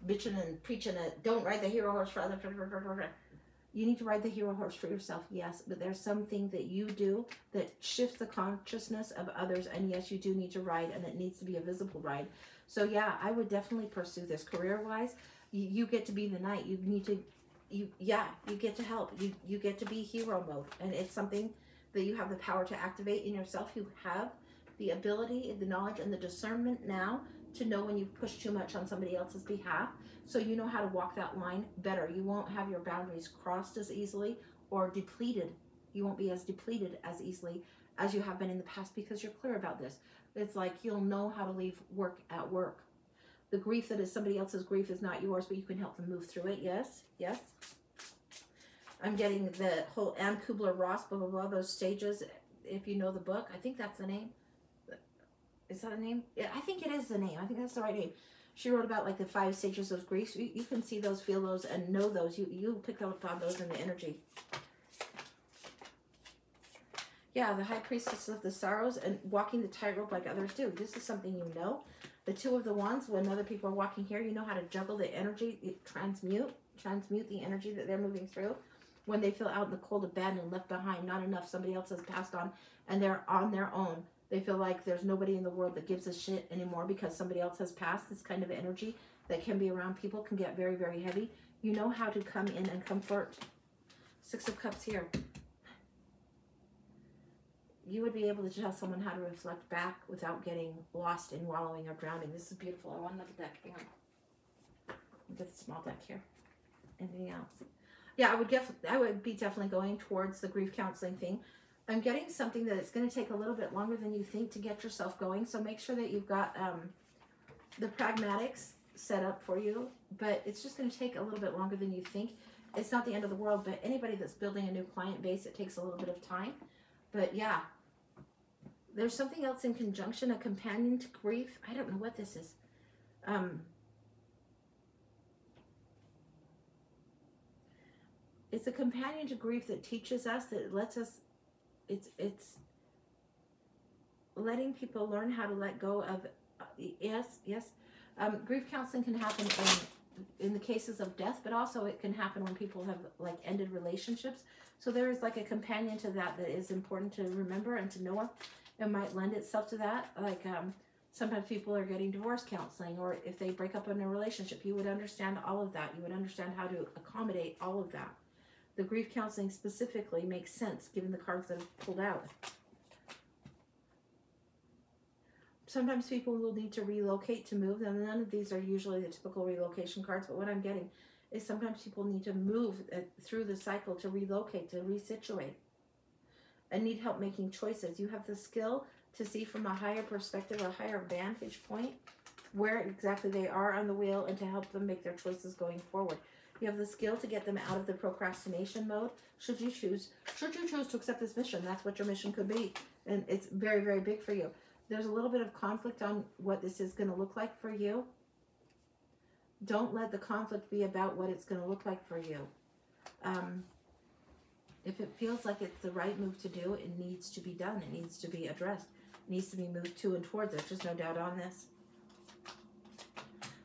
bitching and preaching it. Don't ride the hero horse for others. You need to ride the hero horse for yourself, yes, but there's something that you do that shifts the consciousness of others, and yes, you do need to ride, and it needs to be a visible ride. So yeah, I would definitely pursue this career-wise. You get to be the knight. You need to, you get to help. You get to be hero mode, and it's something that you have the power to activate in yourself. You have the ability, the knowledge, and the discernment now to know when you've pushed too much on somebody else's behalf. So you know how to walk that line better. You won't have your boundaries crossed as easily or depleted. You won't be as depleted as easily as you have been in the past because you're clear about this. It's like you'll know how to leave work at work. The grief that is somebody else's grief is not yours, but you can help them move through it. Yes, yes. I'm getting the whole Anne Kubler-Ross, blah, blah, blah, those stages. If you know the book, I think that's the name. Is that a name? Yeah, I think it is the name. I think that's the right name. She wrote about like the 5 stages of grief. You can see those, feel those, and know those. You pick up on those in the energy. Yeah, the High Priestess of the Sorrows and walking the tightrope like others do. This is something you know. The Two of the Wands, when other people are walking here, you know how to juggle the energy, transmute the energy that they're moving through. When they feel out in the cold, abandoned, left behind, not enough, somebody else has passed on, and they're on their own. They feel like there's nobody in the world that gives a shit anymore because somebody else has passed. This kind of energy that can be around people can get very, very heavy. You know how to come in and comfort. 6 of Cups here. You would be able to tell someone how to reflect back without getting lost in wallowing or drowning. This is beautiful. I want another deck. Hang on. Get the small deck here. Anything else? Yeah, I would be definitely going towards the grief counseling thing. I'm getting something that it's going to take a little bit longer than you think to get yourself going. So make sure that you've got the pragmatics set up for you. But it's just going to take a little bit longer than you think. It's not the end of the world, but anybody that's building a new client base, it takes a little bit of time. But yeah, there's something else in conjunction, a companion to grief. I don't know what this is. It's a companion to grief that teaches us, that lets us, it's letting people learn how to let go of, yes. Grief counseling can happen in the cases of death, but also it can happen when people have like ended relationships. So there is like a companion to that is important to remember and to know of. It might lend itself to that. Like sometimes people are getting divorce counseling, or if they break up in a relationship, you would understand all of that. You would understand how to accommodate all of that. The grief counseling specifically makes sense given the cards that have pulled out. Sometimes people will need to relocate to move, and none of these are usually the typical relocation cards, but what I'm getting is sometimes people need to move through the cycle, to relocate, to resituate, and need help making choices. You have the skill to see from a higher perspective, a higher vantage point, where exactly they are on the wheel and to help them make their choices going forward. You have the skill to get them out of the procrastination mode. Should you choose to accept this mission, that's what your mission could be. And it's very, very big for you. There's a little bit of conflict on what this is going to look like for you. Don't let the conflict be about what it's going to look like for you. If it feels like it's the right move to do, it needs to be done. It needs to be addressed. It needs to be moved to and towards. There's just no doubt on this.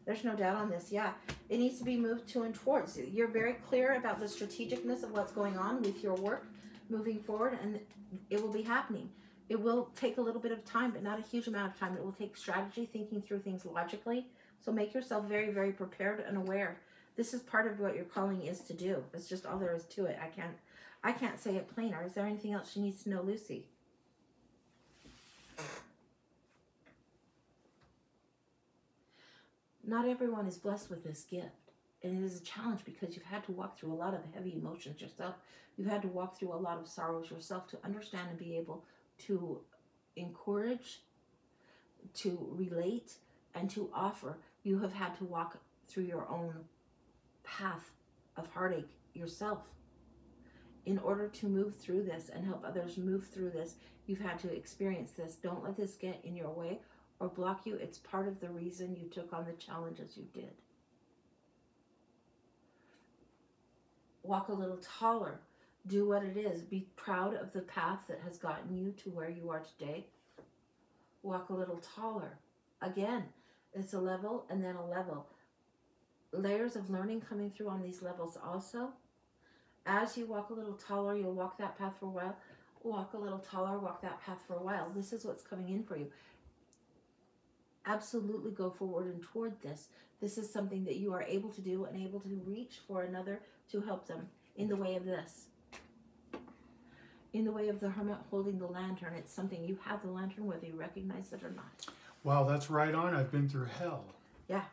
There's no doubt on this, yeah. It needs to be moved to and towards. You're very clear about the strategicness of what's going on with your work moving forward, and it will be happening. It will take a little bit of time, but not a huge amount of time. It will take strategy, thinking through things logically. So make yourself very, very prepared and aware. This is part of what your calling is to do. That's just all there is to it. I can't say it plainer. Is there anything else she needs to know, Lucy? Not everyone is blessed with this gift. And it is a challenge because you've had to walk through a lot of heavy emotions yourself. You've had to walk through a lot of sorrows yourself to understand and be able to encourage, to relate, and to offer. You have had to walk through your own path of heartache yourself. In order to move through this and help others move through this, you've had to experience this. Don't let this get in your way or block you. It's part of the reason you took on the challenges you did. Walk a little taller. Do what it is. Be proud of the path that has gotten you to where you are today. Walk a little taller. Again, it's a level and then a level. Layers of learning coming through on these levels also. As you walk a little taller, you'll walk that path for a while. Walk a little taller, walk that path for a while. This is what's coming in for you. Absolutely go forward and toward this. This is something that you are able to do and able to reach for another to help them in the way of this. In the way of the Hermit holding the lantern. It's something, you have the lantern whether you recognize it or not. Wow, that's right on. I've been through hell. Yeah,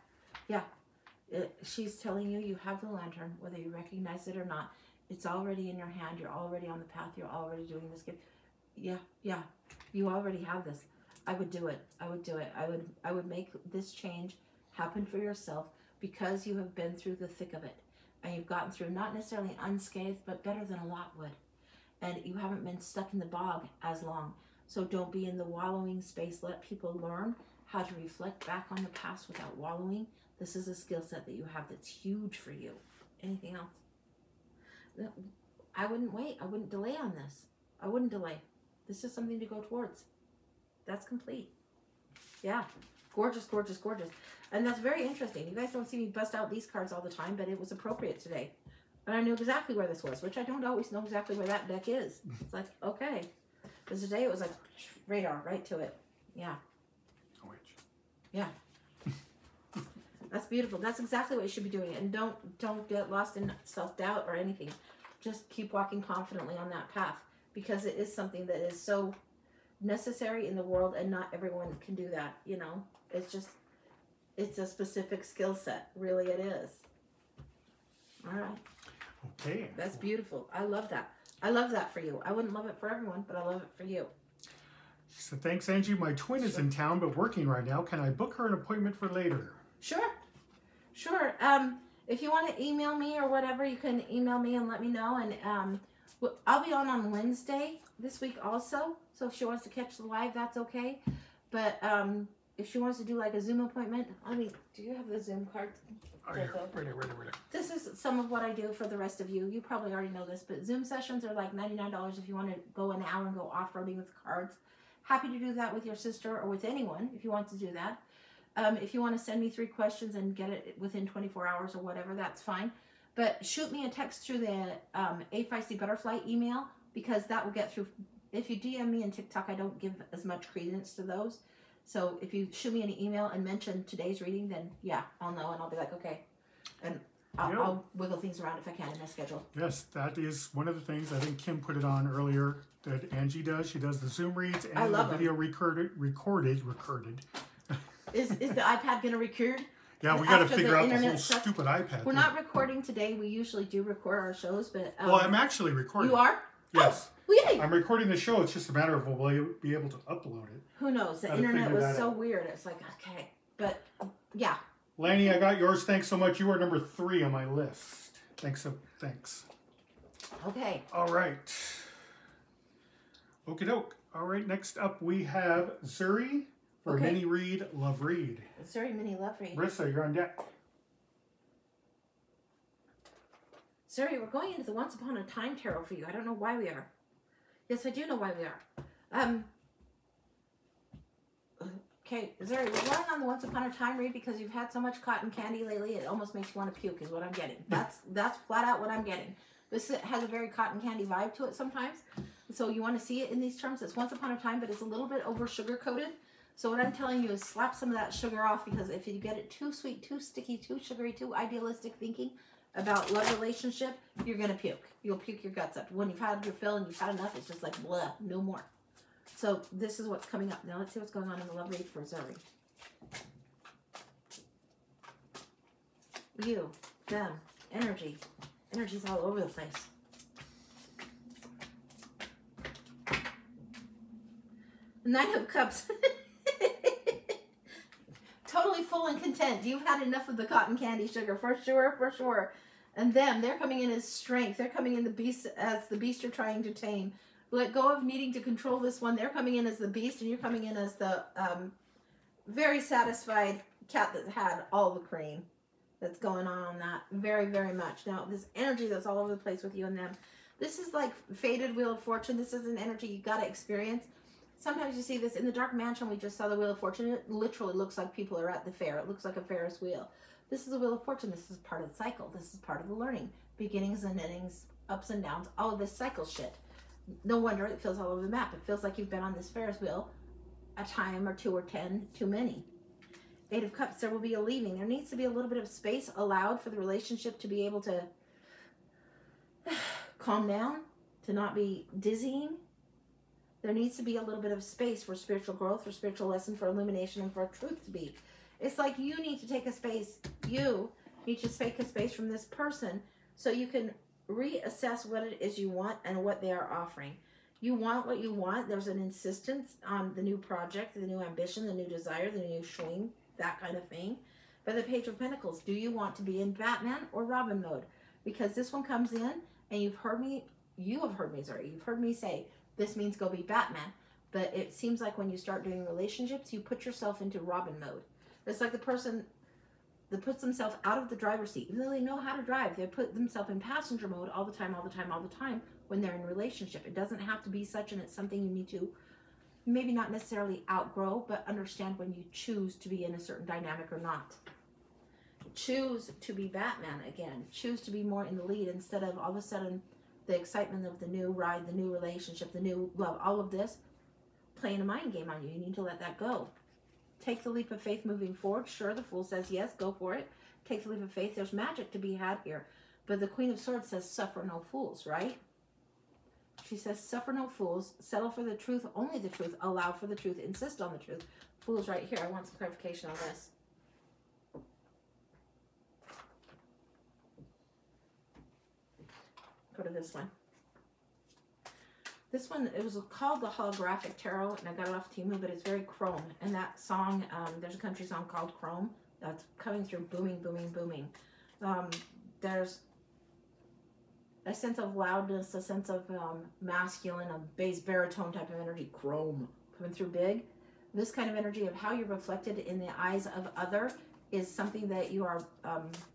yeah. She's telling you you have the lantern whether you recognize it or not. It's already in your hand. You're already on the path. You're already doing this. Yeah. You already have this. I would do it. I would do it. I would make this change happen for yourself because you have been through the thick of it. And you've gotten through, not necessarily unscathed, but better than a lot would. And you haven't been stuck in the bog as long. So don't be in the wallowing space. Let people learn how to reflect back on the past without wallowing. This is a skill set that you have that's huge for you. Anything else? I wouldn't wait. I wouldn't delay on this. I wouldn't delay. This is something to go towards. That's complete. Yeah. Gorgeous, gorgeous, gorgeous. And that's very interesting. You guys don't see me bust out these cards all the time, but it was appropriate today. And I knew exactly where this was, which I don't always know exactly where that deck is. It's like, okay. Because today it was like radar right to it. Yeah. Oh, yeah. That's beautiful. That's exactly what you should be doing. And don't get lost in self-doubt or anything. Just keep walking confidently on that path, because it is something that is so necessary in the world, and not everyone can do that, you know. It's a specific skill set. Really it is. All right. Okay. That's beautiful. I love that. I love that for you. I wouldn't love it for everyone, but I love it for you. So thanks, Angie. My twin is in town but working right now. Can I book her an appointment for later? Sure. Sure. If you want to email me or whatever, you can email me and let me know. And I'll be on Wednesday this week also. So if she wants to catch the live, that's okay. But if she wants to do like a Zoom appointment, do you have the Zoom card? Right here. This is some of what I do for the rest of you. You probably already know this, but Zoom sessions are like $99 if you want to go an hour and go off-roading with cards. Happy to do that with your sister or with anyone if you want to do that. If you want to send me 3 questions and get it within 24 hours or whatever, that's fine. But shoot me a text through the A Feisty Butterfly email, because that will get through. If you DM me on TikTok, I don't give as much credence to those. So if you shoot me an email and mention today's reading, then yeah, I'll know, and I'll be like, okay. And I'll wiggle things around if I can in my schedule. Yes, that is one of the things. I think Kim put it on earlier that Angie does. She does the Zoom reads and the video recorded. Is the iPad going to record? Yeah, we got to figure out the whole stupid iPad. We're not recording today. We usually do record our shows, but... well, I'm actually recording. You are? Yes. Oh, yay! I'm recording the show. It's just a matter of we'll be able to upload it. Who knows? The internet was so weird. It's like, okay. But, yeah. Lanny, I got yours. Thanks so much. You are number 3 on my list. Thanks. Okay. All right. Okie doke. All right, next up we have Zuri for Mini Read, Love Read. Zuri, Mini Love Read. Marissa, you're on deck. Zuri, we're going into the Once Upon a Time Tarot for you. I don't know why we are. Yes, I do know why we are. Okay, Zuri, we're going on the Once Upon a Time read because you've had so much cotton candy lately, it almost makes you want to puke is what I'm getting. That's flat out what I'm getting. This has a very cotton candy vibe to it sometimes. So you want to see it in these terms. It's Once Upon a Time, but it's a little bit over sugar coated. So what I'm telling you is slap some of that sugar off, because if you get it too sweet, too sticky, too sugary, too idealistic thinking about love relationship, you're going to puke. You'll puke your guts up. When you've had your fill and you've had enough, it's just like, blah, no more. So this is what's coming up. Now let's see what's going on in the love read for Zuri. You, them, energy. Energy's all over the place. Nine of Cups. Totally full and content. You've had enough of the cotton candy sugar, for sure, for sure. And them, they're coming in as strength. They're coming in the beast as the beast you're trying to tame. Let go of needing to control this one. They're coming in as the beast, and you're coming in as the very satisfied cat that had all the cream that's going on that. Very, very much. Now, this energy that's all over the place with you and them. This is like faded Wheel of Fortune. This is an energy you got to experience. Sometimes you see this in the Dark Mansion. We just saw the Wheel of Fortune. It literally looks like people are at the fair. It looks like a Ferris wheel. This is the Wheel of Fortune. This is part of the cycle. This is part of the learning. Beginnings and endings, ups and downs, all of this cycle shit. No wonder it feels all over the map. It feels like you've been on this Ferris wheel a time or 2 or 10 too many. 8 of Cups, there will be a leaving. There needs to be a little bit of space allowed for the relationship to be able to calm down, to not be dizzying. There needs to be a little bit of space for spiritual growth, for spiritual lesson, for illumination, and for truth to be. It's like you need to take a space. You need to take a space from this person so you can reassess what it is you want and what they are offering. You want what you want. There's an insistence on the new project, the new ambition, the new desire, the new swing, that kind of thing. But the Page of Pentacles, do you want to be in Batman or Robin mode? Because this one comes in, and you have heard me, Zuri, you've heard me say, this means go be Batman. But it seems like when you start doing relationships, you put yourself into Robin mode. It's like the person that puts themselves out of the driver's seat. Even though they know how to drive, they put themselves in passenger mode all the time when they're in a relationship. It doesn't have to be such, and it's something you need to maybe not necessarily outgrow, but understand when you choose to be in a certain dynamic or not. Choose to be Batman again. Choose to be more in the lead instead of all of a sudden the excitement of the new ride, the new relationship, the new love, all of this, playing a mind game on you. You need to let that go. Take the leap of faith moving forward. Sure, the Fool says yes, go for it. Take the leap of faith. There's magic to be had here. But the Queen of Swords says suffer no fools, right? She says suffer no fools, settle for the truth, only the truth, allow for the truth, insist on the truth. Fool's right here. I want some clarification on this. Go to this one. This one, it was called the Holographic Tarot, and I got it off Temu, but it's very chrome. And that song, there's a country song called Chrome that's coming through booming, booming, booming. There's a sense of loudness, a sense of masculine, a bass baritone type of energy, chrome, coming through big. This kind of energy of how you're reflected in the eyes of other is something that you are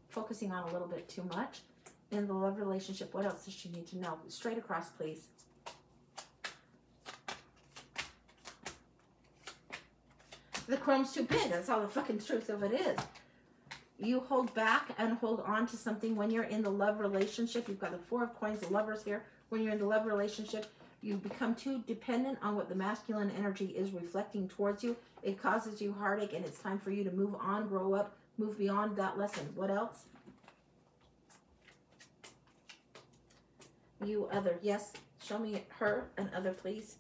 focusing on a little bit too much. In the love relationship, what else does she need to know? Straight across, please. The chrome's too big. That's all the fucking truth of it is. You hold back and hold on to something when you're in the love relationship. You've got the Four of Coins, the Lovers here. When you're in the love relationship, you become too dependent on what the masculine energy is reflecting towards you. It causes you heartache, and it's time for you to move on, grow up, move beyond that lesson. What else? You other. Yes, show me her and other, please.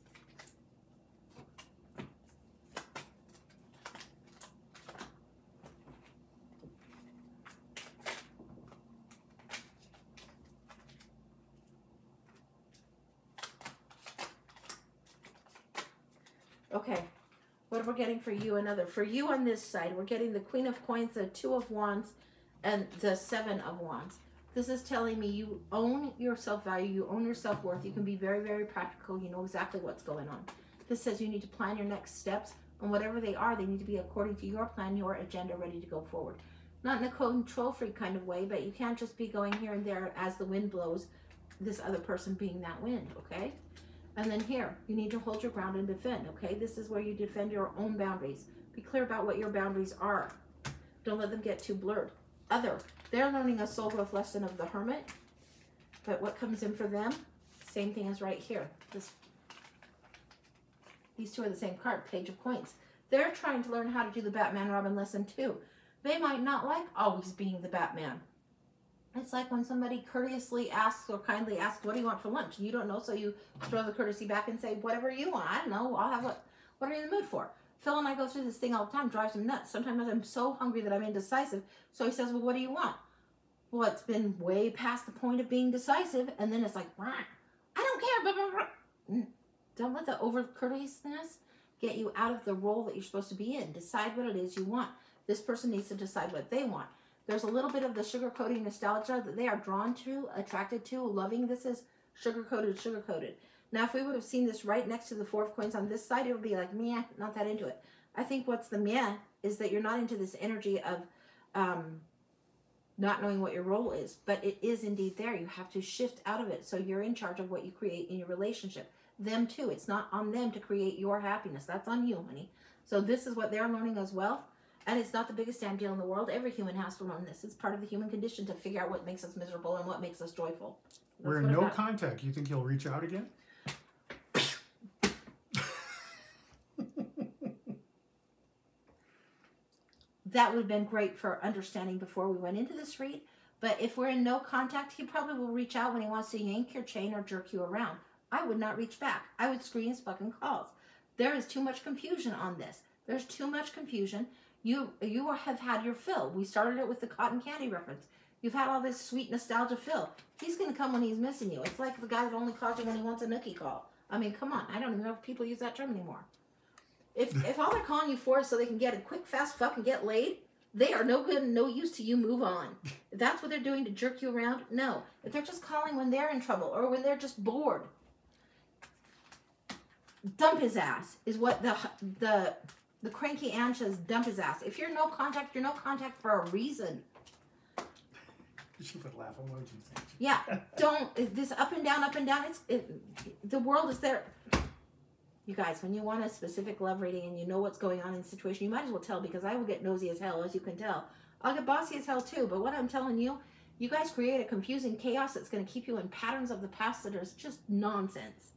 Okay, what we're getting for you and other. For you on this side, we're getting the Queen of Coins, the Two of Wands, and the Seven of Wands. This is telling me you own your self-value, you own your self-worth, you can be very, very practical, you know exactly what's going on. This says you need to plan your next steps, and whatever they are, they need to be according to your plan, your agenda, ready to go forward. Not in a control freak kind of way, but you can't just be going here and there as the wind blows, this other person being that wind, okay? And then here, you need to hold your ground and defend, okay? This is where you defend your own boundaries. Be clear about what your boundaries are. Don't let them get too blurred. Other, they're learning a soul growth lesson of the Hermit, but what comes in for them? Same thing as right here. These two are the same card, Page of Coins. They're trying to learn how to do the Batman Robin lesson too. They might not like always being the Batman. It's like when somebody courteously asks or kindly asks, what do you want for lunch? And you don't know, so you throw the courtesy back and say, whatever you want. I don't know, I'll have what are you in the mood for? Phil and I go through this thing all the time, drives him nuts. Sometimes I'm so hungry that I'm indecisive. So he says, well, what do you want? Well, it's been way past the point of being decisive. And then it's like, I don't care. Blah, blah, blah. Don't let the over courteousness get you out of the role that you're supposed to be in. Decide what it is you want. This person needs to decide what they want. There's a little bit of the sugar-coating nostalgia that they are drawn to, attracted to, loving. This is sugar-coated, sugar-coated. Now, if we would have seen this right next to the Four of Coins on this side, it would be like, meh, not that into it. I think what's the meh is that you're not into this energy of not knowing what your role is. But it is indeed there. You have to shift out of it. So you're in charge of what you create in your relationship. Them too. It's not on them to create your happiness. That's on you, honey. So this is what they're learning as well. And it's not the biggest damn deal in the world. Every human has to learn this. It's part of the human condition to figure out what makes us miserable and what makes us joyful. We're in no contact. You think he'll reach out again? That would have been great for understanding before we went into this read. But if we're in no contact, he probably will reach out when he wants to yank your chain or jerk you around. I would not reach back. I would screen his fucking calls. There is too much confusion on this. There's too much confusion. You have had your fill. We started it with the cotton candy reference. You've had all this sweet nostalgia fill. He's going to come when he's missing you. It's like the guy that only calls you when he wants a nookie call. I mean, come on. I don't even know if people use that term anymore. If all they're calling you for is so they can get a quick, fast fuck and get laid, they are no good and no use to you. Move on. If that's what they're doing to jerk you around, no. If they're just calling when they're in trouble or when they're just bored, dump his ass is what the cranky Ann says. Dump his ass. If you're no contact, you're no contact for a reason. She put laugh emojis. Yeah, don't this up and down. The world is there. You guys, when you want a specific love reading and you know what's going on in the situation, you might as well tell, because I will get nosy as hell, as you can tell. I'll get bossy as hell too, but what I'm telling you You guys create a confusing chaos that's going to keep you in patterns of the past that are just nonsense.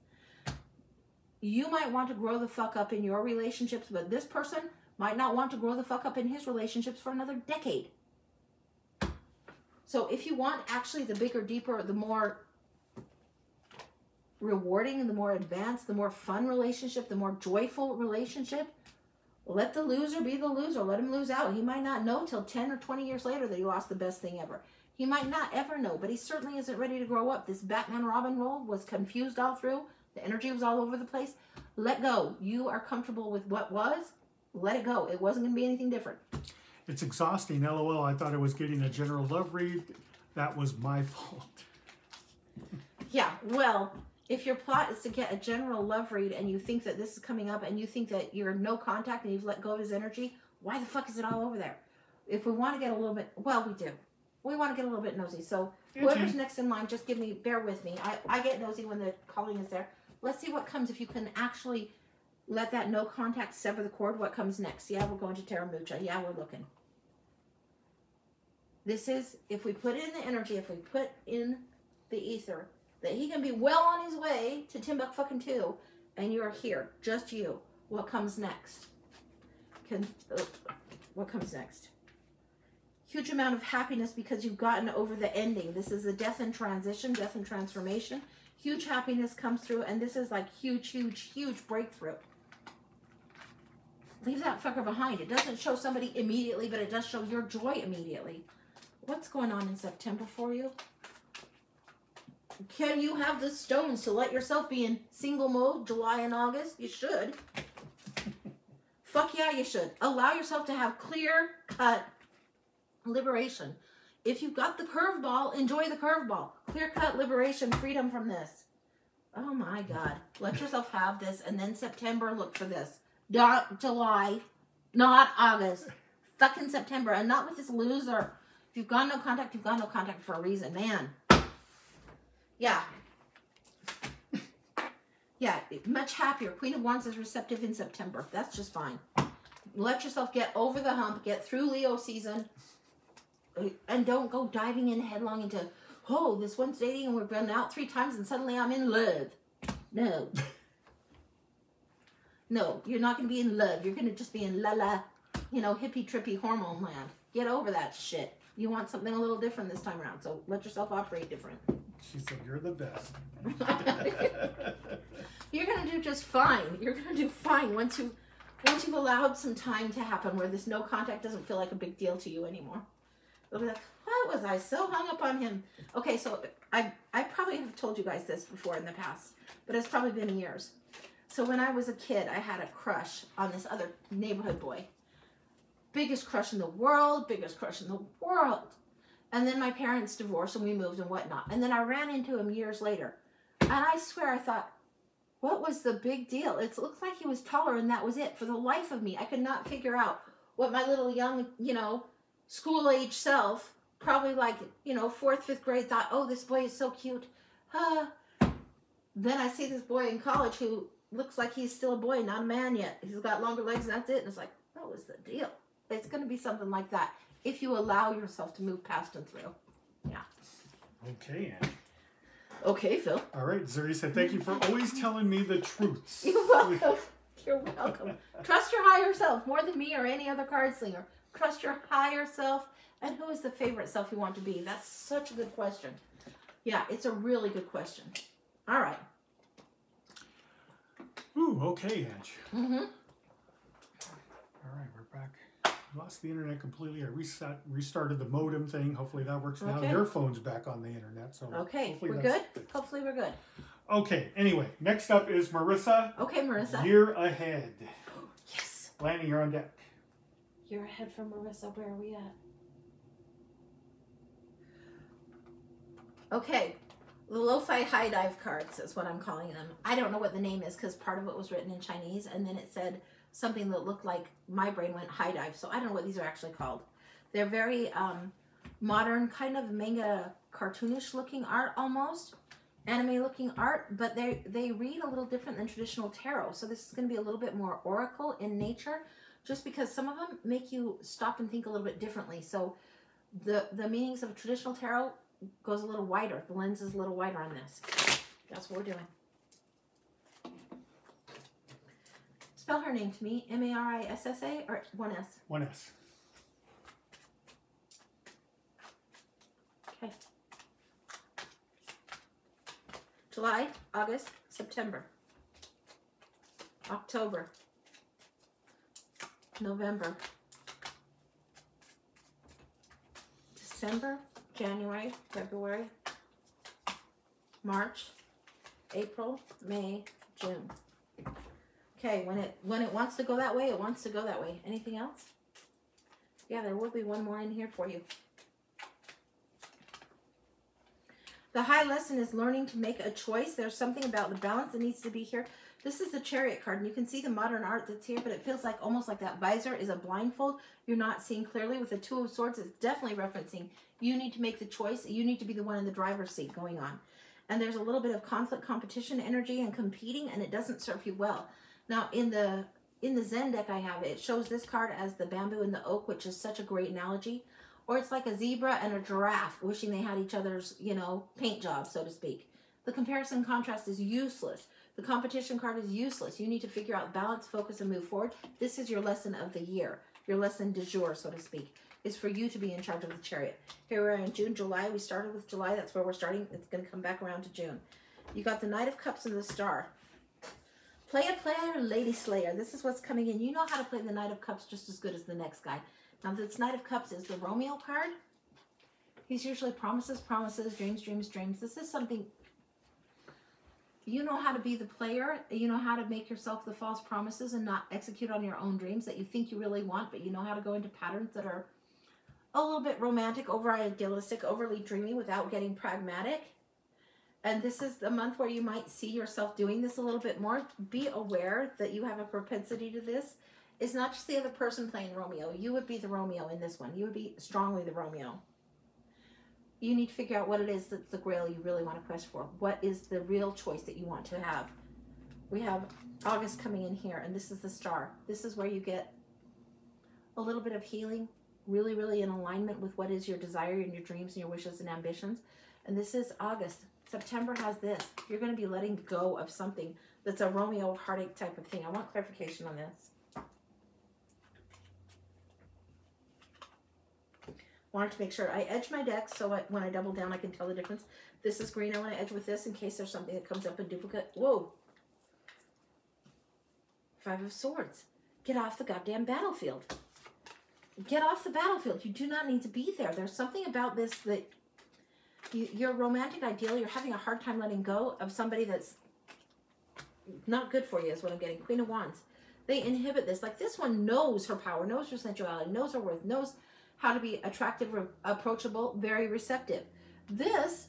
You might want to grow the fuck up in your relationships, but this person might not want to grow the fuck up in his relationships for another decade. So if you want actually the bigger, deeper, the more rewarding and the more advanced, the more fun relationship, the more joyful relationship, let the loser be the loser. Let him lose out. He might not know till 10 or 20 years later that he lost the best thing ever. He might not ever know, but he certainly isn't ready to grow up. This Batman Robin role was confused all through. The energy was all over the place. Let go. You are comfortable with what was. Let it go. It wasn't going to be anything different. It's exhausting. LOL. I thought I was getting a general love read. That was my fault. Yeah, well, if your plot is to get a general love read and you think that this is coming up and you think that you're no contact and you've let go of his energy, why the fuck is it all over there? If we want to get a little bit, well, we do. We want to get a little bit nosy. So whoever's next in line, just bear with me. I get nosy when the calling is there. Let's see what comes if you can actually let that no contact sever the cord. What comes next? Yeah, we're going to Terra Mucha. Yeah, we're looking. This is, if we put in the energy, if we put in the ether, that he can be well on his way to Timbuktu, and you're here, just you. What comes next? What comes next? Huge amount of happiness because you've gotten over the ending. This is a death and transition, death and transformation. Huge happiness comes through, and this is like huge, huge, huge breakthrough. Leave that fucker behind. It doesn't show somebody immediately, but it does show your joy immediately. What's going on in September for you? Can you have the stones to let yourself be in single mode July and August? You should. Fuck yeah, you should. Allow yourself to have clear-cut liberation. If you've got the curveball, enjoy the curveball. Clear-cut liberation, freedom from this. Oh my God. Let yourself have this, and then September, look for this. Not July, not August. Fucking September, and not with this loser. If you've got no contact, you've got no contact for a reason, man. Yeah. Yeah, much happier. Queen of Wands is receptive in September. That's just fine. Let yourself get over the hump, get through Leo season, and don't go diving in headlong into, oh, this one's dating and we've been out 3 times and suddenly I'm in love. No. No, you're not going to be in love. You're going to just be in la-la, hippie, trippy hormone land. Get over that shit. You want something a little different this time around, so let yourself operate different. She said, you're the best. You're going to do just fine. You're going to do fine once you've allowed some time to happen where this no contact doesn't feel like a big deal to you anymore. You'll be like, why was I so hung up on him? Okay, so I probably have told you guys this before in the past, but it's probably been years. So when I was a kid, I had a crush on this other neighborhood boy. Biggest crush in the world, biggest crush in the world. And then my parents divorced and we moved and whatnot. And then I ran into him years later. And I swear I thought, what was the big deal? It looked like he was taller and that was it. For the life of me, I could not figure out what my little young, school-age self, probably like, 4th, 5th grade, thought, oh, this boy is so cute. Then I see this boy in college who looks like he's still a boy, not a man yet. He's got longer legs and that's it. And it's like, what was the deal? It's going to be something like that if you allow yourself to move past and through. Yeah. Okay, Anne. Okay, Phil. All right, Zuri said, thank you for always telling me the truths. You're welcome. You're welcome. Trust your higher self more than me or any other card slinger. Trust your higher self. And who is the favorite self you want to be? That's such a good question. Yeah, it's a really good question. All right. Ooh, okay, Ange. Mm-hmm. All right, we're back. I lost the internet completely. I restarted the modem thing. Hopefully that works now. Okay. Your phone's back on the internet. So okay, we're good? Hopefully we're good. Okay, anyway, next up is Marissa. Okay, Marissa. Year ahead. Yes. Lanny, you're on deck. Year ahead for Marissa. Where are we at? Okay. The Lo-Fi High Dive cards is what I'm calling them. I don't know what the name is because part of it was written in Chinese and then it said something that looked like my brain went high dive. So I don't know what these are actually called. They're very modern, kind of manga cartoonish looking art almost. Anime looking art, but they read a little different than traditional tarot. So this is going to be a little bit more oracle in nature just because some of them make you stop and think a little bit differently. So The meanings of traditional tarot goes a little wider. The lens is a little wider on this. That's what we're doing. Spell her name to me. M-A-R-I-S-S-A or one S? One S. Okay. July, August, September, October, November, December, January, February, March, April, May, June. Okay, when it wants to go that way, it wants to go that way. Anything else? Yeah, there will be one more in here for you. The high lesson is learning to make a choice. There's something about the balance that needs to be here. This is the Chariot card, and you can see the modern art that's here, but it feels like almost like that visor is a blindfold. You're not seeing clearly. With the Two of Swords, it's definitely referencing you need to make the choice. You need to be the one in the driver's seat going on. And there's a little bit of conflict, competition energy, and competing, and it doesn't serve you well. Now, in the Zen deck I have, it shows this card as the bamboo and the oak, which is such a great analogy. Or it's like a zebra and a giraffe wishing they had each other's, you know, paint job, so to speak. The comparison contrast is useless. The competition card is useless. You need to figure out balance, focus, and move forward. This is your lesson of the year. Your lesson du jour, so to speak, is for you to be in charge of the Chariot. Here we are in June, July. We started with July. That's where we're starting. It's going to come back around to June. You got the Knight of Cups and the Star. Player, Lady Slayer. This is what's coming in. You know how to play the Knight of Cups just as good as the next guy. Now, this Knight of Cups is the Romeo card. He's usually promises, promises, dreams, dreams, dreams. This is something, you know how to be the player. You know how to make yourself the false promises and not execute on your own dreams that you think you really want, but you know how to go into patterns that are a little bit romantic, over idealistic, overly dreamy without getting pragmatic. And this is the month where you might see yourself doing this a little bit more. Be aware that you have a propensity to this. It's not just the other person playing Romeo. You would be the Romeo in this one. You would be strongly the Romeo. You need to figure out what it is that's the grail you really want to quest for. What is the real choice that you want to have? We have August coming in here, and this is the Star. This is where you get a little bit of healing, really, really in alignment with what is your desire and your dreams and your wishes and ambitions. And this is August. September has this. You're going to be letting go of something that's a Romeo heartache type of thing. I want clarification on this. Wanted to make sure I edge my deck so when I double down I can tell the difference. This is green. I want to edge with this in case there's something that comes up in duplicate. Whoa. Five of Swords. Get off the goddamn battlefield. Get off the battlefield. You do not need to be there. There's something about this that your romantic ideal, you're having a hard time letting go of somebody that's not good for you is what I'm getting. Queen of Wands. They inhibit this. Like this one knows her power, knows her sensuality, knows her worth, knows how to be attractive, approachable, very receptive. This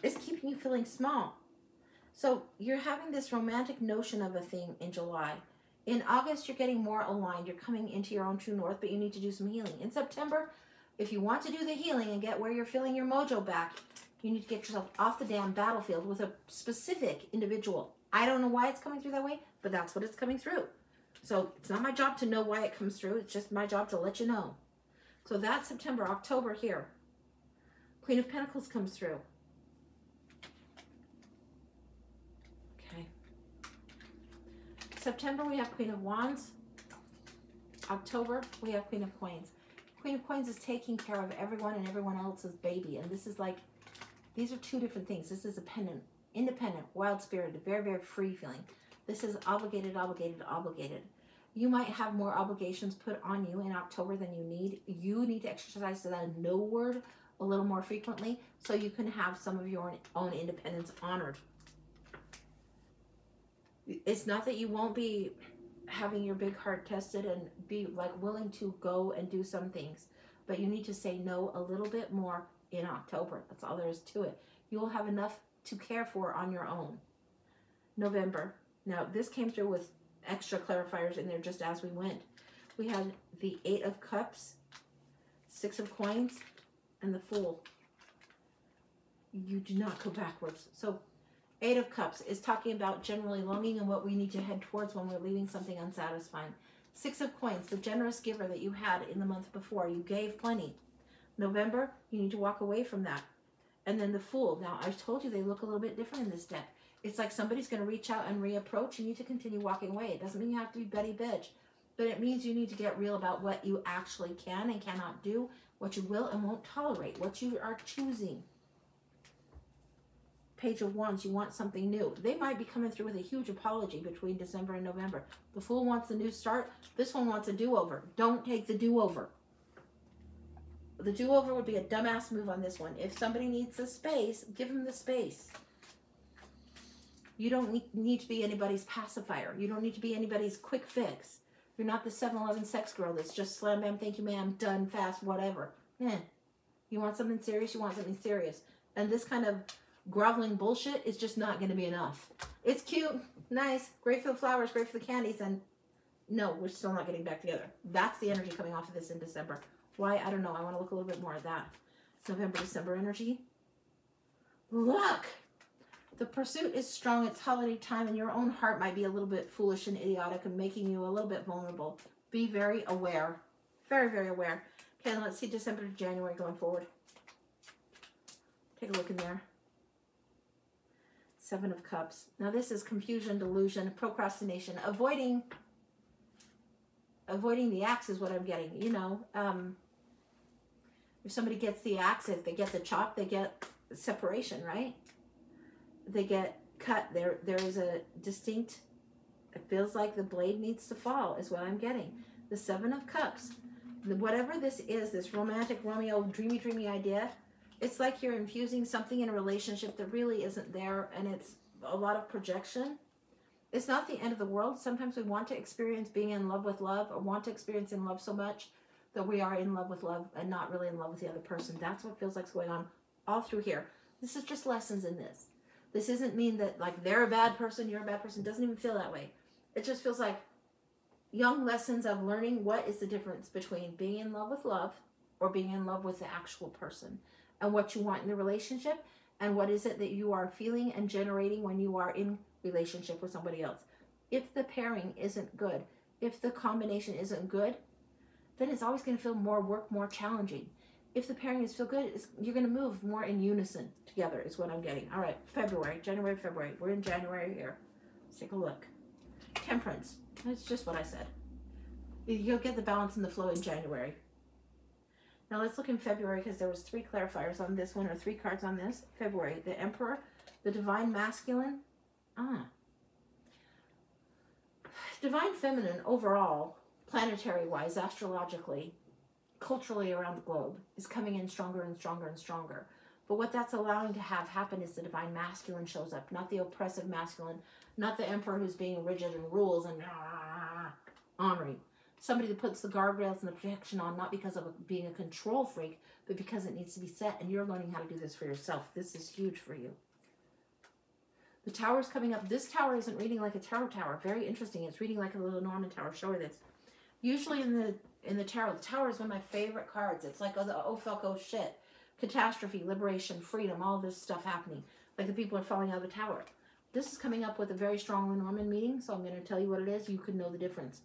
is keeping you feeling small. So you're having this romantic notion of a thing in July. In August, you're getting more aligned. You're coming into your own true north, but you need to do some healing. In September, if you want to do the healing and get where you're feeling your mojo back, you need to get yourself off the damn battlefield with a specific individual. I don't know why it's coming through that way, but that's what it's coming through. So it's not my job to know why it comes through. It's just my job to let you know. So that's September. October here. Queen of Pentacles comes through. Okay. September we have Queen of Wands. October we have Queen of Coins. Queen of Coins is taking care of everyone and everyone else's baby. And this is like, these are two different things. This is a pendant, independent, wild-spirited, very, very free feeling. This is obligated, obligated, obligated. You might have more obligations put on you in October than you need. You need to exercise that no word a little more frequently so you can have some of your own independence honored. It's not that you won't be having your big heart tested and be like willing to go and do some things, but you need to say no a little bit more in October. That's all there is to it. You will have enough to care for on your own. November. Now this came through with extra clarifiers in there just as we went. We had the 8 of Cups, 6 of Coins, and the Fool. You do not go backwards. So 8 of Cups is talking about generally longing and what we need to head towards when we're leaving something unsatisfying. 6 of Coins, the generous giver that you had in the month before. You gave plenty. November, you need to walk away from that. And then the Fool. Now, I told you they look a little bit different in this deck. It's like somebody's going to reach out and reapproach. You need to continue walking away. It doesn't mean you have to be Betty Bitch, but it means you need to get real about what you actually can and cannot do, what you will and won't tolerate, what you are choosing. Page of Wands, you want something new. They might be coming through with a huge apology between December and November. The Fool wants a new start. This one wants a do-over. Don't take the do-over. The do-over would be a dumbass move on this one. If somebody needs the space, give them the space. You don't need to be anybody's pacifier. You don't need to be anybody's quick fix. You're not the 7-Eleven sex girl that's just slam, bam, thank you, ma'am, done, fast, whatever. You want something serious, you want something serious. And this kind of groveling bullshit is just not going to be enough. It's cute, nice, great for the flowers, great for the candies, and no, we're still not getting back together. That's the energy coming off of this in December. Why? I don't know. I want to look a little bit more at that. November, December energy. Look! The pursuit is strong. It's holiday time, and your own heart might be a little bit foolish and idiotic and making you a little bit vulnerable. Be very aware. Very, very aware. Okay, let's see December to January going forward. Take a look in there. 7 of Cups. Now this is confusion, delusion, procrastination, avoiding the axe is what I'm getting. You know, if somebody gets the axe, if they get the chop, they get separation, right? They get cut. There is a distinct, it feels like the blade needs to fall is what I'm getting. The 7 of Cups. Whatever this is, this romantic Romeo, dreamy idea, it's like you're infusing something in a relationship that really isn't there, and it's a lot of projection. It's not the end of the world. Sometimes we want to experience being in love with love, or want to experience in love so much that we are in love with love and not really in love with the other person. That's what feels like is going on all through here. This is just lessons in this. This doesn't mean that like they're a bad person, you're a bad person. It doesn't even feel that way. It just feels like young lessons of learning what is the difference between being in love with love or being in love with the actual person, and what you want in the relationship, and what is it that you are feeling and generating when you are in relationship with somebody else. If the pairing isn't good, if the combination isn't good, then it's always going to feel more work, more challenging. If the pairing is feel good, you're going to move more in unison together is what I'm getting. All right, February, January, February. We're in January here. Let's take a look. Temperance. That's just what I said. You'll get the balance and the flow in January. Now let's look in February, because there was 3 clarifiers on this one, or 3 cards on this. February, the Emperor, the Divine Masculine. Divine Feminine overall, planetary-wise, astrologically, culturally around the globe, is coming in stronger and stronger and stronger. But what that's allowing to have happen is the Divine Masculine shows up, not the oppressive masculine, not the Emperor who's being rigid and rules and honoring. Somebody that puts the guardrails and the protection on, not because of being a control freak, but because it needs to be set, and you're learning how to do this for yourself. This is huge for you. The Tower's coming up. This tower isn't reading like a tarot tower. Very interesting. It's reading like a little Norman tower. Show her this. Usually in the tarot, the Tower is one of my favorite cards. It's like, oh fuck, oh shit. Catastrophe, liberation, freedom, all this stuff happening. Like the people are falling out of the tower. This is coming up with a very strong Lenormand meaning, so I'm going to tell you what it is. You could know the difference.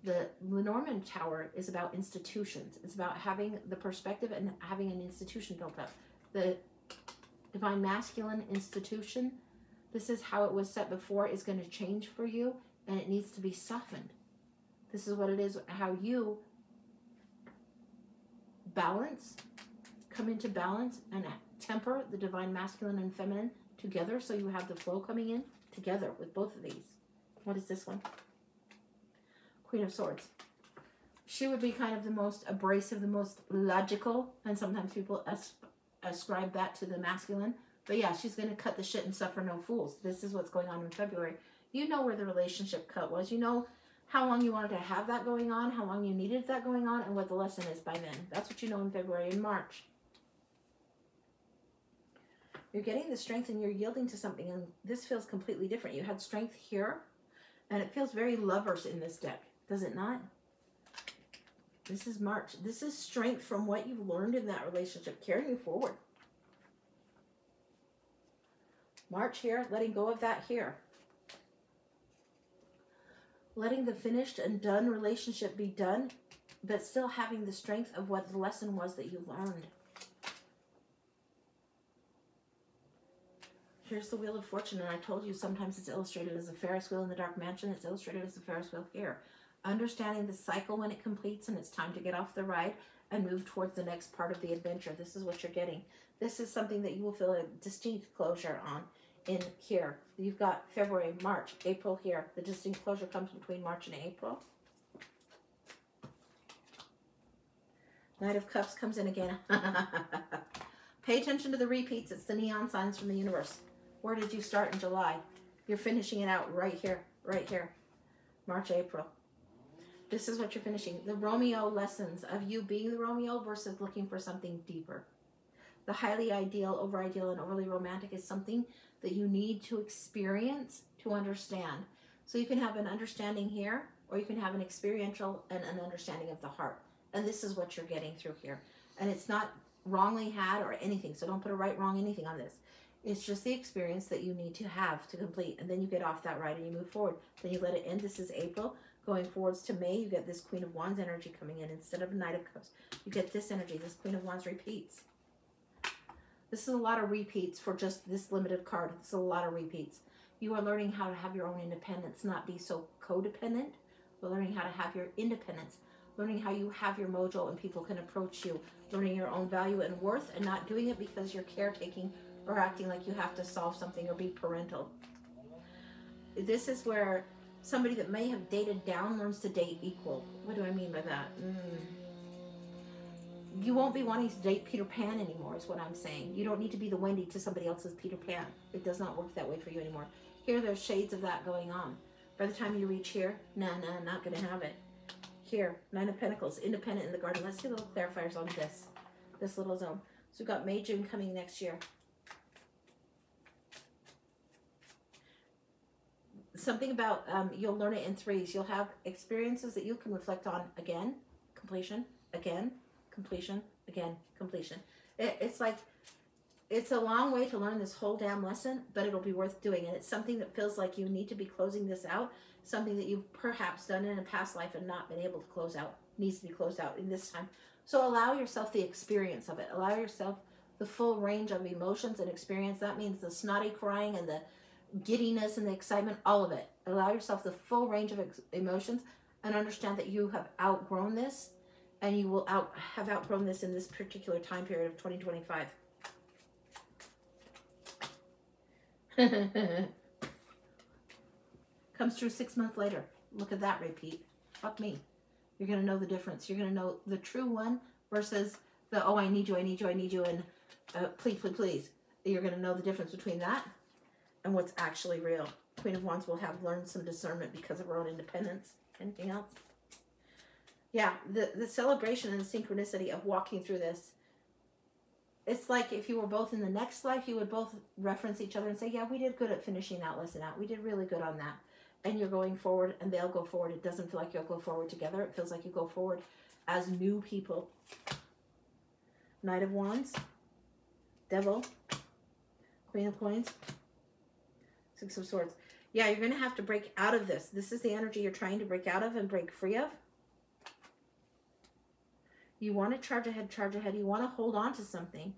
The Lenormand Tower is about institutions. It's about having the perspective and having an institution built up. The Divine Masculine institution, this is how it was set before, is going to change for you, and it needs to be softened. This is what it is, how you balance, come into balance, and temper the Divine Masculine and Feminine together, so you have the flow coming in together with both of these. What is this one? Queen of Swords. She would be kind of the most abrasive, the most logical, and sometimes people ascribe that to the masculine. But yeah, she's going to cut the shit and suffer no fools. This is what's going on in February. You know where the relationship cut was. You know how long you wanted to have that going on, how long you needed that going on, and what the lesson is by then. That's what you know in February and March. You're getting the strength and you're yielding to something, and this feels completely different. You had strength here, and it feels very Lovers in this deck. Does it not? This is March. This is strength from what you've learned in that relationship, carrying you forward. March here, letting go of that here. Letting the finished and done relationship be done but still having the strength of what the lesson was that you learned. Here's the Wheel of Fortune, and I told you sometimes it's illustrated as a Ferris wheel in the Dark Mansion. It's illustrated as a Ferris wheel here. Understanding the cycle when it completes and it's time to get off the ride and move towards the next part of the adventure. This is what you're getting. This is something that you will feel a distinct closure on in here. You've got February, March, April here. The distinct closure comes between March and April. Knight of Cups comes in again. Pay attention to the repeats. It's the neon signs from the universe. Where did you start in July? You're finishing it out right here, right here. March, April. This is what you're finishing. The Romeo lessons of you being the Romeo versus looking for something deeper. The highly ideal, over ideal, and overly romantic is something that you need to experience to understand. So you can have an understanding here, or you can have an experiential and an understanding of the heart. And this is what you're getting through here. And it's not wrongly had or anything. So don't put a right, wrong, anything on this. It's just the experience that you need to have to complete. And then you get off that ride and you move forward. Then you let it end. This is April. Going forwards to May, you get this Queen of Wands energy coming in instead of Knight of Cups. You get this energy. This Queen of Wands repeats. This is a lot of repeats for just this limited card. This is a lot of repeats. You are learning how to have your own independence, not be so codependent. But learning how to have your independence. Learning how you have your mojo and people can approach you. Learning your own value and worth and not doing it because you're caretaking or acting like you have to solve something or be parental. This is where somebody that may have dated down learns to date equal. What do I mean by that? You won't be wanting to date Peter Pan anymore is what I'm saying. You don't need to be the Wendy to somebody else's Peter Pan. It does not work that way for you anymore. Here, there's shades of that going on. By the time you reach here, nah, not going to have it. Here, Nine of Pentacles, independent in the garden. Let's do little clarifiers on this little zone. So we've got May, June coming next year. Something about you'll learn it in threes. You'll have experiences that you can reflect on again, completion, again, completion, again, completion. It's like, it's a long way to learn this whole damn lesson, but it'll be worth doing. And it's something that feels like you need to be closing this out. Something that you've perhaps done in a past life and not been able to close out. Needs to be closed out in this time. So allow yourself the experience of it. Allow yourself the full range of emotions and experience. That means the snotty crying and the giddiness and the excitement, all of it. Allow yourself the full range of emotions and understand that you have outgrown this and you will have outgrown this in this particular time period of 2025. Comes through 6 months later. Look at that repeat. Fuck me. You're going to know the difference. You're going to know the true one versus the, oh, I need you, and please, please, please. You're going to know the difference between that and what's actually real. Queen of Wands will have learned some discernment because of her own independence. Anything else? Yeah, the celebration and the synchronicity of walking through this. It's like if you were both in the next life, you would both reference each other and say, yeah, we did good at finishing that lesson out. We did really good on that. And you're going forward and they'll go forward. It doesn't feel like you'll go forward together. It feels like you go forward as new people. Knight of Wands. Devil. Queen of Coins. Six of Swords. Yeah, you're going to have to break out of this. This is the energy you're trying to break out of and break free of. You want to charge ahead, charge ahead. You want to hold on to something.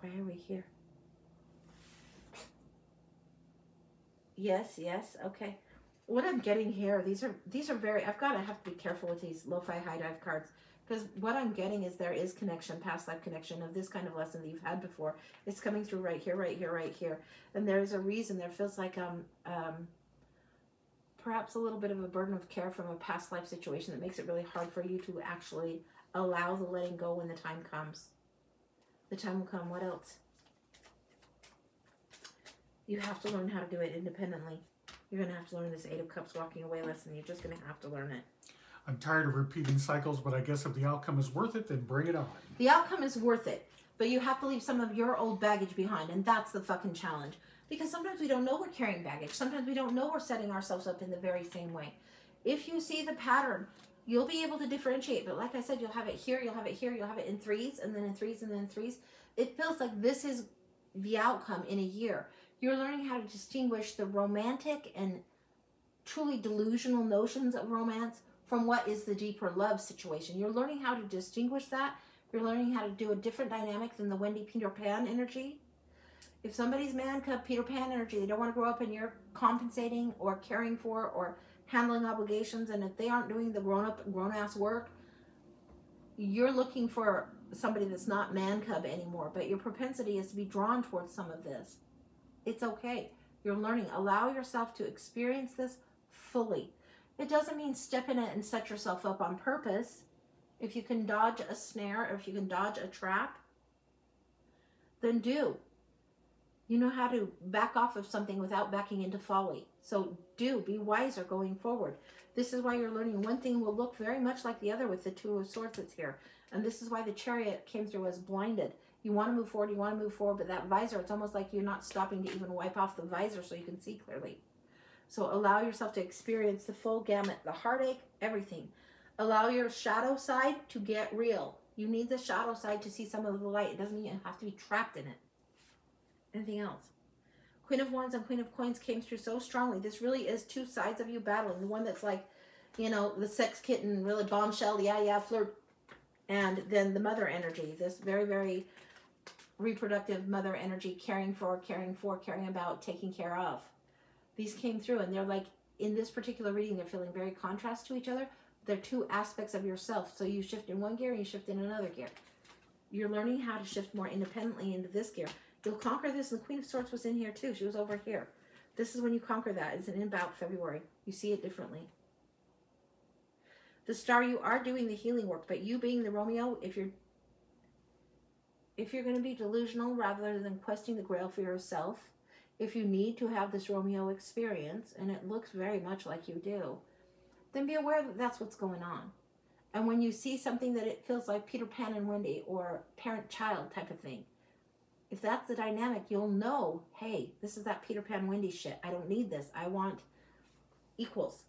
Why are we here? Yes, okay. What I'm getting here, these are very, I have to be careful with these lo-fi high dive cards, because what I'm getting is there is connection, past life connection of this kind of lesson that you've had before. It's coming through right here, right here, right here. And there's a reason. There feels like perhaps a little bit of a burden of care from a past life situation that makes it really hard for you to actually allow the letting go when the time comes. The time will come. What else? You have to learn how to do it independently. You're going to have to learn this Eight of Cups walking away lesson. You're just going to have to learn it. I'm tired of repeating cycles, but I guess if the outcome is worth it, then bring it on. The outcome is worth it, but you have to leave some of your old baggage behind, and that's the fucking challenge. Because sometimes we don't know we're carrying baggage. Sometimes we don't know we're setting ourselves up in the very same way. If you see the pattern, you'll be able to differentiate. But like I said, you'll have it here, you'll have it here, you'll have it in threes, and then in threes, and then in threes. It feels like this is the outcome in a year. You're learning how to distinguish the romantic and truly delusional notions of romance from what is the deeper love situation. You're learning how to distinguish that. You're learning how to do a different dynamic than the Wendy Peter Pan energy. If somebody's man cub Peter Pan energy, they don't want to grow up and you're compensating or caring for or handling obligations, and if they aren't doing the grown-ass work, you're looking for somebody that's not man cub anymore, but your propensity is to be drawn towards some of this. It's okay. You're learning. Allow yourself to experience this fully. It doesn't mean step in it and set yourself up on purpose. If you can dodge a snare, or if you can dodge a trap, then do. You know how to back off of something without backing into folly. So do, be wiser going forward. This is why you're learning one thing will look very much like the other with the Two of Swords that's here. And this is why the Chariot came through as blinded. You want to move forward, but that visor, it's almost like you're not stopping to even wipe off the visor so you can see clearly. So allow yourself to experience the full gamut, the heartache, everything. Allow your shadow side to get real. You need the shadow side to see some of the light. It doesn't mean you have to be trapped in it. Anything else? Queen of Wands and Queen of Coins came through so strongly. This really is two sides of you battling. The one that's like, you know, the sex kitten, really bombshell, yeah, flirt. And then the mother energy, this very, very reproductive mother energy, caring about, taking care of. These came through, and they're like, in this particular reading, they're feeling very contrast to each other. They're two aspects of yourself. So you shift in one gear and you shift in another gear. You're learning how to shift more independently into this gear. You'll conquer this. And the Queen of Swords was in here too. She was over here. This is when you conquer that. It's in about February. You see it differently. The Star, you are doing the healing work, but you being the Romeo, if you're going to be delusional rather than questing the Grail for yourself, if you need to have this Romeo experience, and it looks very much like you do, then be aware that that's what's going on. And when you see something that it feels like Peter Pan and Wendy or parent-child type of thing, if that's the dynamic, you'll know, hey, this is that Peter Pan Wendy shit. I don't need this. I want equals.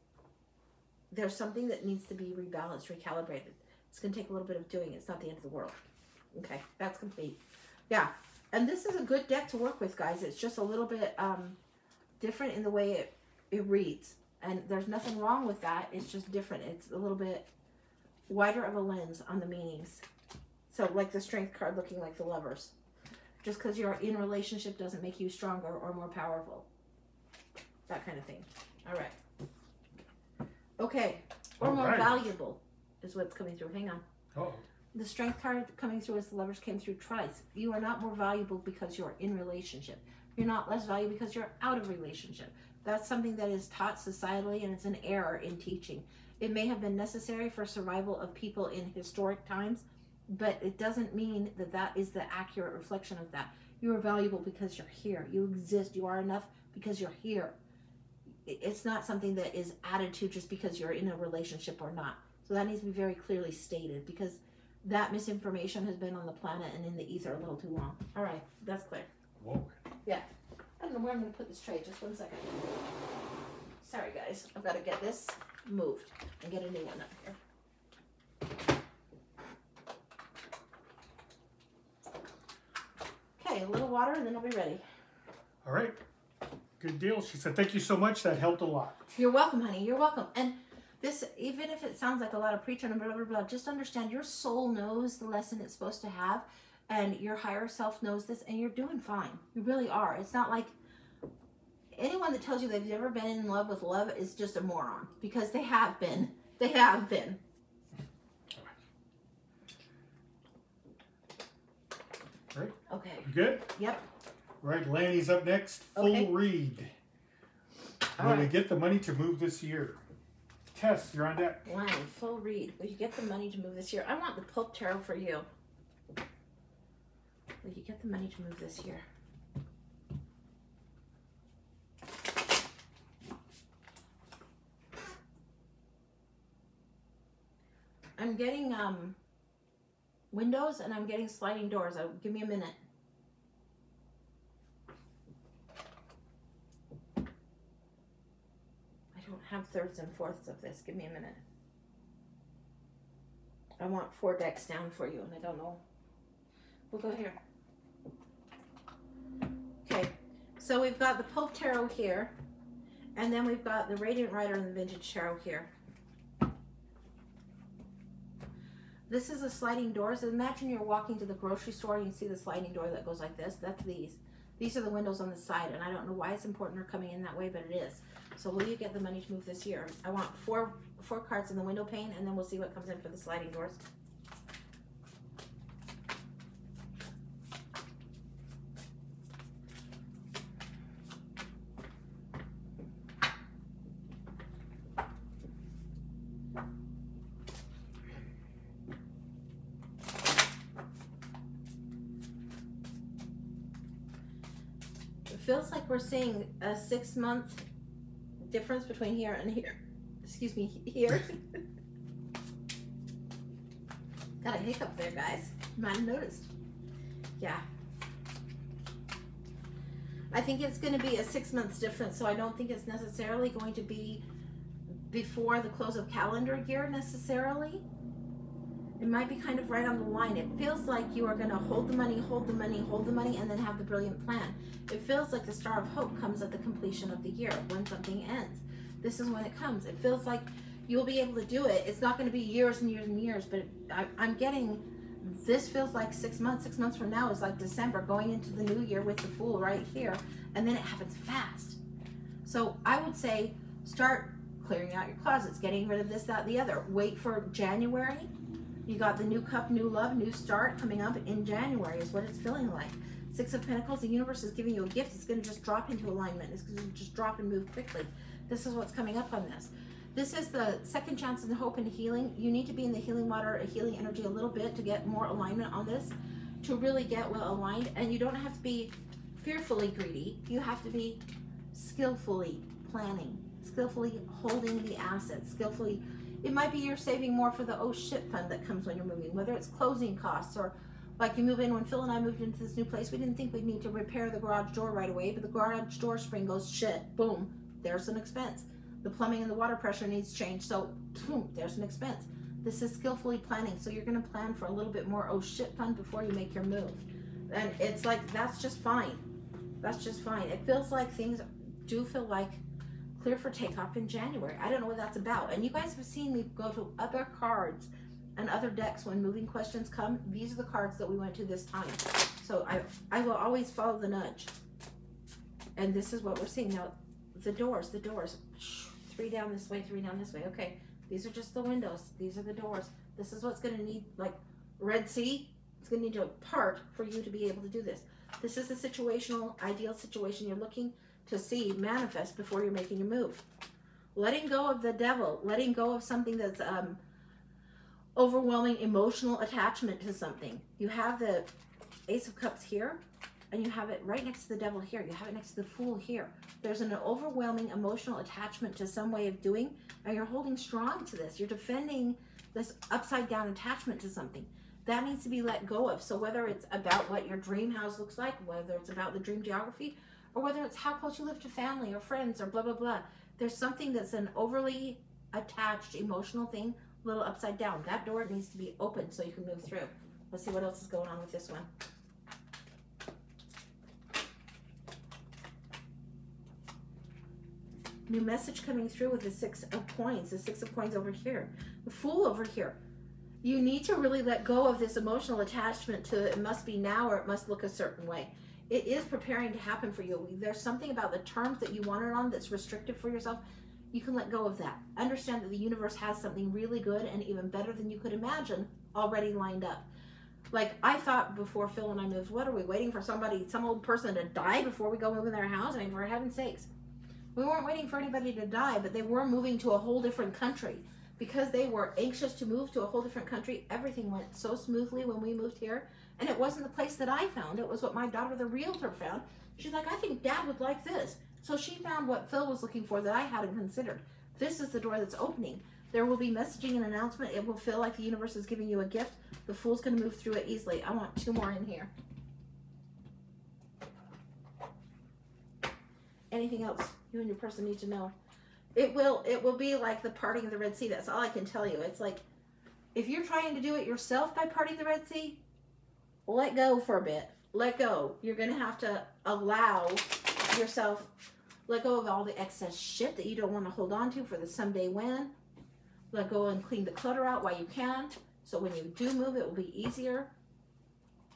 There's something that needs to be rebalanced, recalibrated. It's going to take a little bit of doing. It's not the end of the world. Okay, that's complete. Yeah, and this is a good deck to work with, guys. It's just a little bit different in the way it reads. And there's nothing wrong with that. It's just different. It's a little bit wider of a lens on the meanings. So like the Strength card looking like the Lovers. Just because you're in a relationship doesn't make you stronger or more powerful. That kind of thing. All right. Okay. Or more valuable is what's coming through. Hang on. Oh. The Strength card coming through as the Lovers came through twice. You are not more valuable because you're in relationship. You're not less valuable because you're out of relationship. That's something that is taught societally, and it's an error in teaching. It may have been necessary for survival of people in historic times, but it doesn't mean that that is the accurate reflection of that. You are valuable because you're here. You exist. You are enough because you're here. It's not something that is added to just because you're in a relationship or not. So that needs to be very clearly stated, because that misinformation has been on the planet and in the ether a little too long. All right, that's clear. Whoa. Yeah. I don't know where I'm going to put this tray. Just 1 second. Sorry, guys. I've got to get this moved and get a new one up here. Okay, a little water and then I'll be ready. All right. Good deal. She said, thank you so much. That helped a lot. You're welcome, honey. You're welcome. And this, even if it sounds like a lot of preaching and blah, blah, blah, just understand your soul knows the lesson it's supposed to have. And your higher self knows this, and you're doing fine. You really are. It's not like anyone that tells you they've never been in love with love is just a moron, because they have been. They have been. All right. Okay. You good? Yep. All right. Lanny's up next. Full read. Will we get the money to move this year? Tess, you're on deck. Lanny, full read. Will you get the money to move this year? I want the Pope Tarot for you. Will you get the money to move this year? I'm getting windows and I'm getting sliding doors. Give me a minute. I don't have thirds and fourths of this. Give me a minute. I want 4 decks down for you, and I don't know. We'll go here. Okay, So we've got the Pope Tarot here, and then we've got the Radiant Rider and the Vintage Tarot here. This is a sliding door. So imagine you're walking to the grocery store and you see the sliding door that goes like this. That's these. These are the windows on the side, and I don't know why it's important they're coming in that way, but it is. So will you get the money to move this year? I want four cards in the window pane, and then we'll see what comes in for the sliding doors. Feels like we're seeing a 6-month difference between here and here. Excuse me, here. Got a hiccup there, guys. You might have noticed. Yeah. I think it's going to be a 6 months difference, so I don't think it's necessarily going to be before the close of calendar year necessarily. It might be kind of right on the line. It feels like you are going to hold the money, hold the money, hold the money, and then have the brilliant plan. It feels like the Star of Hope comes at the completion of the year, when something ends. This is when it comes. It feels like you'll be able to do it. It's not going to be years and years and years, but I'm getting, this feels like 6 months. 6 months from now is like December, going into the new year with the Fool right here, and then it happens fast. So I would say start clearing out your closets, getting rid of this, that, the other. Wait for January. You got the new cup, new love, new start coming up in January is what it's feeling like. 6 of Pentacles, the universe is giving you a gift. It's going to just drop into alignment. It's going to just drop and move quickly. This is what's coming up on this. This is the second chance in hope and healing. You need to be in the healing water, a healing energy a little bit to get more alignment on this, to really get well aligned. And you don't have to be fearfully greedy. You have to be skillfully planning, skillfully holding the assets, skillfully. It might be you're saving more for the oh shit fund that comes when you're moving, whether it's closing costs or like you move in. When Phil and I moved into this new place, we didn't think we'd need to repair the garage door right away, but the garage door spring goes shit, boom, there's an expense. The plumbing and the water pressure needs change, so boom, there's an expense. This is skillfully planning, so you're going to plan for a little bit more oh shit fund before you make your move. And it's like, that's just fine. That's just fine. It feels like things do feel like clear for takeoff in January. I don't know what that's about. And you guys have seen me go to other cards and other decks when moving questions come. These are the cards that we went to this time. So I will always follow the nudge. And this is what we're seeing. Now, the doors. 3 down this way, 3 down this way. Okay, these are just the windows. These are the doors. This is what's going to need, like Red Sea. It's going to need to part for you to be able to do this. This is a situational, ideal situation you're looking to see manifest before you're making your move. Letting go of the devil, letting go of something that's overwhelming emotional attachment to something. You have the Ace of Cups here, and you have it right next to the devil here. You have it next to the Fool here. There's an overwhelming emotional attachment to some way of doing, and you're holding strong to this. You're defending this upside down attachment to something. That needs to be let go of. So whether it's about what your dream house looks like, whether it's about the dream geography, or whether it's how close you live to family or friends or blah, blah, blah. There's something that's an overly attached emotional thing, a little upside down. That door needs to be open so you can move through. Let's see what else is going on with this one. New message coming through with the 6 of Coins. The 6 of Coins over here. The Fool over here. You need to really let go of this emotional attachment to it must be now or it must look a certain way. It is preparing to happen for you. There's something about the terms that you want it on that's restrictive for yourself. You can let go of that. Understand that the universe has something really good and even better than you could imagine already lined up. Like I thought before Phil and I moved, what are we waiting for somebody, some old person to die before we go move in their house? I mean, for heaven's sakes. We weren't waiting for anybody to die, but they were moving to a whole different country. Because they were anxious to move to a whole different country, everything went so smoothly when we moved here. And it wasn't the place that I found. It was what my daughter, the realtor, found. She's like, I think Dad would like this. So she found what Phil was looking for that I hadn't considered. This is the door that's opening. There will be messaging and announcement. It will feel like the universe is giving you a gift. The Fool's going to move through it easily. I want 2 more in here. Anything else you and your person need to know? It will be like the parting of the Red Sea. That's all I can tell you. It's like, if you're trying to do it yourself by parting the Red Sea, let go for a bit. Let go. You're going to have to allow yourself. Let go of all the excess shit that you don't want to hold on to for the someday when. Let go and clean the clutter out while you can. So when you do move, it will be easier.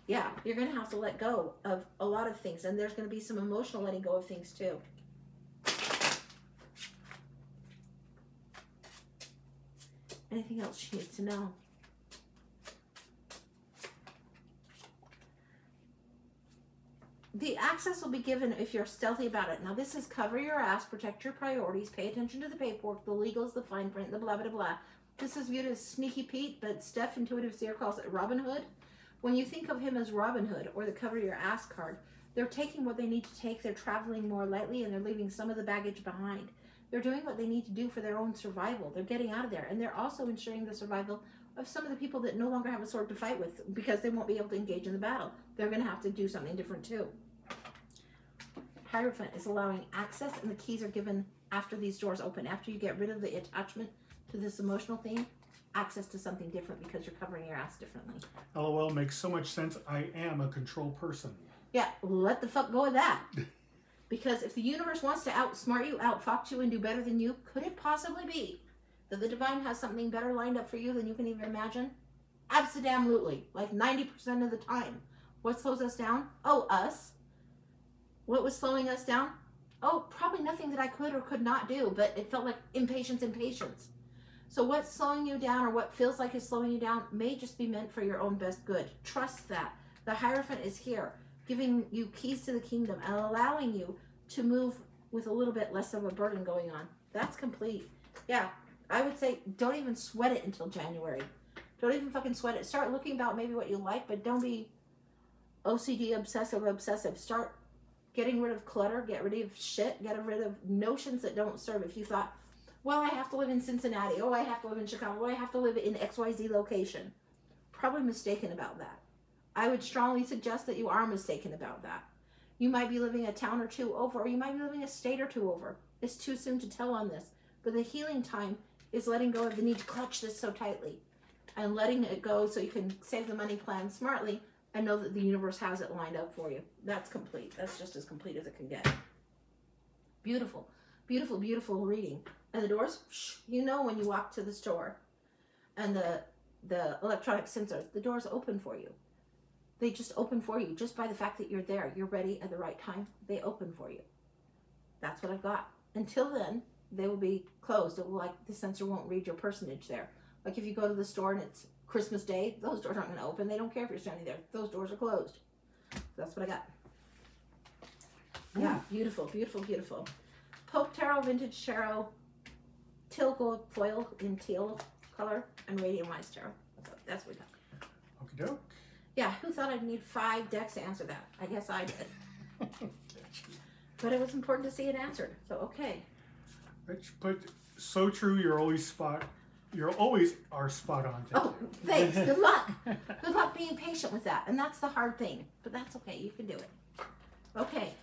Yeah, you're going to have to let go of a lot of things. And there's going to be some emotional letting go of things too. Anything else she needs to know? The access will be given if you're stealthy about it. Now, this is cover your ass, protect your priorities, pay attention to the paperwork, the legals, the fine print, the blah, blah, blah. This is viewed as Sneaky Pete, but Steph Intuitive Seer calls it Robin Hood. When you think of him as Robin Hood or the cover your ass card, they're taking what they need to take, they're traveling more lightly, and they're leaving some of the baggage behind. They're doing what they need to do for their own survival. They're getting out of there, and they're also ensuring the survival of some of the people that no longer have a sword to fight with because they won't be able to engage in the battle. They're going to have to do something different too. Hierophant is allowing access, and the keys are given after these doors open. After you get rid of the attachment to this emotional thing, access to something different because you're covering your ass differently. LOL makes so much sense. I am a control person. Yeah, let the fuck go of that. Because if the universe wants to outsmart you, outfox you, and do better than you, could it possibly be that the divine has something better lined up for you than you can even imagine? Absolutely. Like 90% of the time. What slows us down? Oh, us. What was slowing us down? Oh, probably nothing that I could or could not do, but it felt like impatience. So what's slowing you down or what feels like is slowing you down may just be meant for your own best good. Trust that. The Hierophant is here, giving you keys to the kingdom and allowing you to move with a little bit less of a burden going on. That's complete. Yeah, I would say don't even sweat it until January. Don't even fucking sweat it. Start looking about maybe what you like, but don't be OCD obsessive. Start getting rid of clutter, get rid of shit, get rid of notions that don't serve. If you thought, well, I have to live in Cincinnati, oh, I have to live in Chicago, oh, I have to live in XYZ location. Probably mistaken about that. I would strongly suggest that you are mistaken about that. You might be living a town or two over, or you might be living a state or two over. It's too soon to tell on this. But the healing time is letting go of the need to clutch this so tightly and letting it go so you can save the money, plan smartly, and know that the universe has it lined up for you. That's complete. That's just as complete as it can get. Beautiful, beautiful, beautiful reading. And the doors, you know when you walk to the store and the electronic sensor, the doors open for you. They just open for you just by the fact that you're there. You're ready at the right time. They open for you. That's what I've got. Until then, they will be closed. It will, like, the sensor won't read your personage there. Like if you go to the store and it's Christmas Day, those doors aren't going to open. They don't care if you're standing there. Those doors are closed. That's what I got. Yeah, beautiful, beautiful, beautiful. Pope Tarot, Vintage Tarot, Teal Gold Foil in teal color, and Radiant Wise Tarot. So that's what we got. Okie doke. Yeah, who thought I'd need 5 decks to answer that? I guess I did. But it was important to see it answered. So, okay. But so true, you're always are spot on. Oh, thanks. Good luck. Good luck being patient with that. And that's the hard thing. But that's okay. You can do it. Okay.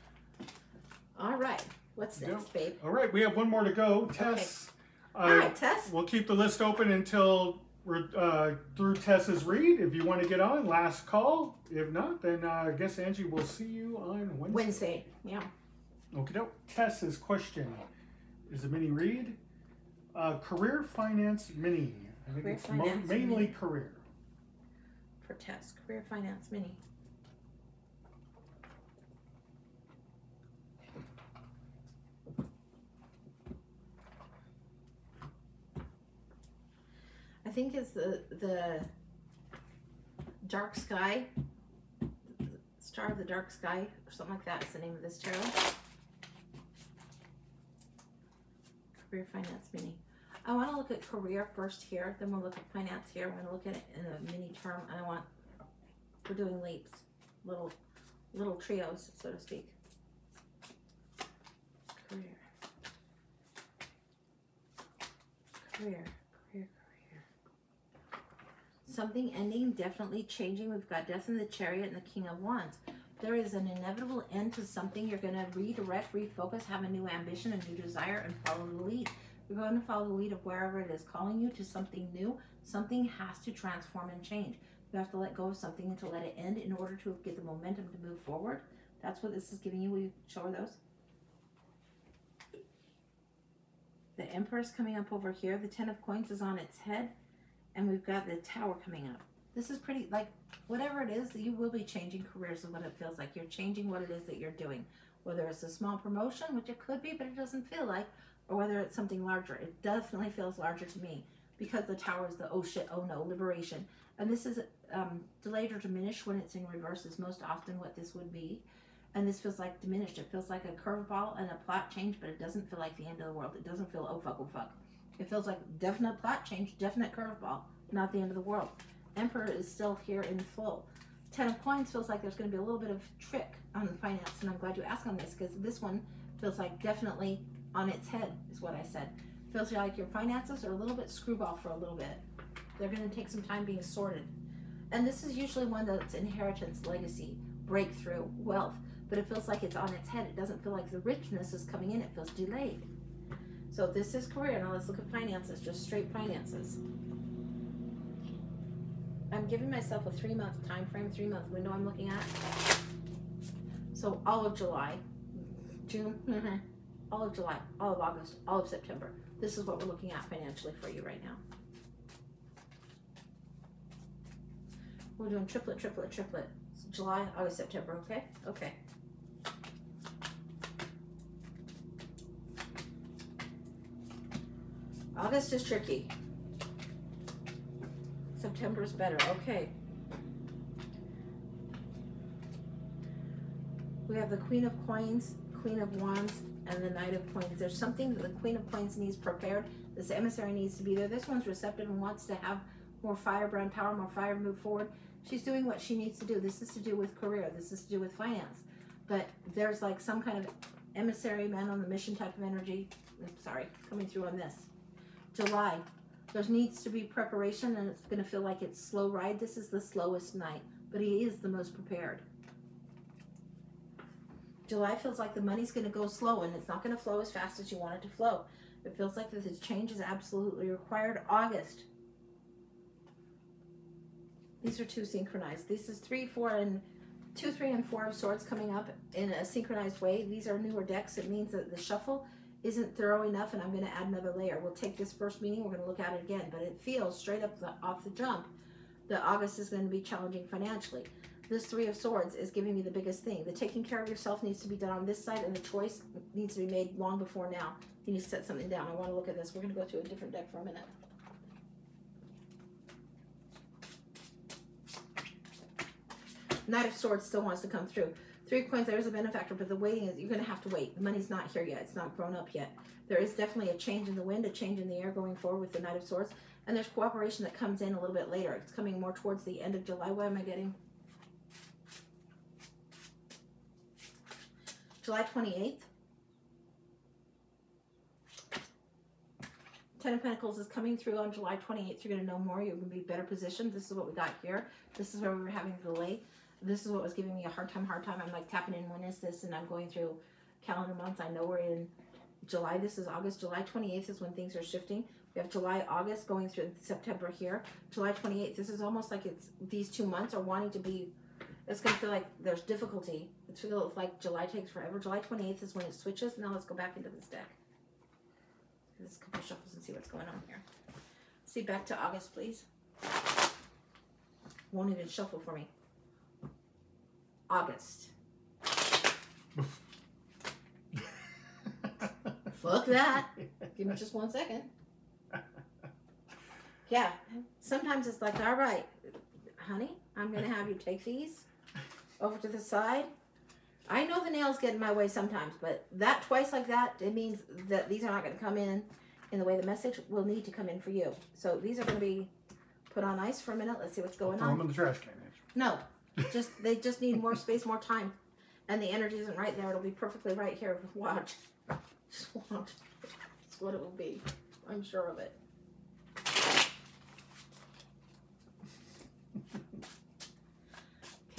All right. What's next, babe? All right. We have one more to go. Tess. Okay. All right, Tess. We'll keep the list open until we're through Tess's read. If you want to get on, last call. If not, then I guess Angie will see you on Wednesday. Wednesday. Yeah. Okie doke. Tess's question is a mini read. Career Finance Mini. I think it's mainly mini. Career. For Tess, Career Finance Mini. I think it's the Dark Sky, Star of the Dark Sky, or something like that is the name of this tarot. Career Finance Mini. I want to look at career first here, then we'll look at finance here. We're going to look at it in a mini term, and we're doing leaps, little trios, so to speak. Career. Something ending, definitely changing. We've got Death in the Chariot and the King of Wands. There is an inevitable end to something. You're going to redirect, refocus, have a new ambition, a new desire, and follow the lead. You're going to follow the lead of wherever it is calling you to something new. Something has to transform and change. You have to let go of something and to let it end in order to get the momentum to move forward. That's what this is giving you. Will you show her those? The Emperor's coming up over here. The Ten of Coins is on its head. And we've got the Tower coming up. This is pretty, like, whatever it is, you will be changing careers is what it feels like. You're changing what it is that you're doing. Whether it's a small promotion, which it could be, but it doesn't feel like, or whether it's something larger. It definitely feels larger to me because the Tower is the oh shit, oh no, liberation. And this is delayed or diminished when it's in reverse is most often what this would be. And this feels like diminished. It feels like a curveball and a plot change, but it doesn't feel like the end of the world. It doesn't feel, oh fuck, oh fuck. It feels like definite plot change, definite curveball, not the end of the world. Emperor is still here in full. Ten of Coins feels like there's going to be a little bit of trick on the finance, and I'm glad you asked on this because this one feels like definitely on its head is what I said. Feels like your finances are a little bit screwball for a little bit. They're going to take some time being sorted. And this is usually one that's inheritance, legacy, breakthrough, wealth, but it feels like it's on its head. It doesn't feel like the richness is coming in. It feels delayed. So this is career. Now let's look at finances, just straight finances. I'm giving myself a 3-month time frame, 3-month window I'm looking at. So all of July, June, all of July, all of August, all of September. This is what we're looking at financially for you right now. We're doing triplet, triplet, triplet. July, August, September, okay? Okay. August is tricky. September is better. Okay. We have the Queen of Coins, Queen of Wands, and the Knight of Coins. There's something that the Queen of Coins needs prepared. This emissary needs to be there. This one's receptive and wants to have more firebrand power, more fire, move forward. She's doing what she needs to do. This is to do with career. This is to do with finance. But there's like some kind of emissary, man on the mission type of energy. Sorry, coming through on this. July. There needs to be preparation, and it's going to feel like it's slow ride. This is the slowest night, but he is the most prepared. July feels like the money's going to go slow, and it's not going to flow as fast as you want it to flow. It feels like this change is absolutely required. August. These are two synchronized. This is 3, 4, and 2, 3, and 4 of Swords coming up in a synchronized way. These are newer decks. It means that the shuffle isn't thorough enough, and I'm going to add another layer. We'll take this first meeting, we're going to look at it again, but it feels straight up off the jump that August is going to be challenging financially. This 3 of Swords is giving me the biggest thing. The taking care of yourself needs to be done on this side, and the choice needs to be made long before now. You need to set something down. I want to look at this. We're going to go to a different deck for a minute. Knight of Swords still wants to come through. 3 of Coins, there is a benefactor, but the waiting is, you're going to have to wait. The money's not here yet. It's not grown up yet. There is definitely a change in the wind, a change in the air going forward with the Knight of Swords. And there's cooperation that comes in a little bit later. It's coming more towards the end of July. What am I getting? July 28th. 10 of Pentacles is coming through on July 28th. You're going to know more. You're going to be better positioned. This is what we got here. This is where we were having the delay. This is what was giving me a hard time. I'm like tapping in, when is this? And I'm going through calendar months. I know we're in July. This is August. July 28th is when things are shifting. We have July, August going through September here. July 28th. This is almost like it's these 2 months are wanting to be, it's going to feel like there's difficulty. It feels like July takes forever. July 28th is when it switches. Now let's go back into this deck. Let's a couple shuffles and see what's going on here. See, back to August, please. Won't even shuffle for me. August. Fuck that. Give me just 1 second. Yeah, sometimes it's like, all right, honey, I'm going to have you take these over to the side. I know the nails get in my way sometimes, but that twice like that, it means that these are not going to come in the way the message will need to come in for you. So these are going to be put on ice for a minute. Let's see what's going on. Throw them in the trash can. No, they just need more space, more time, and the energy isn't right there. It'll be perfectly right here. Watch, just watch. That's what it will be. I'm sure of it.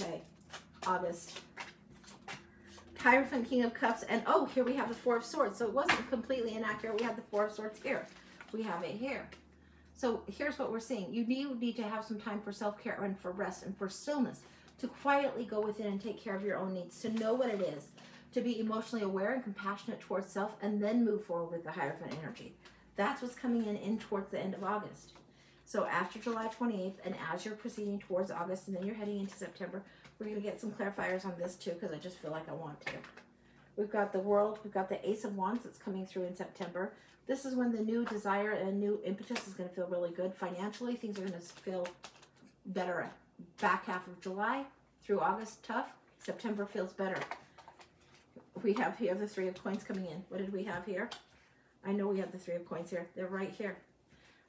Okay, August. Hierophant, King of Cups, and oh, here we have the 4 of Swords. So it wasn't completely inaccurate. We have the 4 of Swords here. We have it here. So here's what we're seeing. You need to have some time for self-care and for rest and for stillness, to quietly go within and take care of your own needs, to know what it is, to be emotionally aware and compassionate towards self, and then move forward with the Hierophant energy. That's what's coming in towards the end of August. So after July 28th, and as you're proceeding towards August, and then you're heading into September, we're going to get some clarifiers on this too, because I just feel like I want to. We've got the World, we've got the Ace of Wands that's coming through in September. This is when the new desire and new impetus is going to feel really good. Financially, things are going to feel better. Back half of July through August, tough. September feels better. We have here the Three of Coins coming in. What did we have here? I know we have the Three of Coins here. They're right here.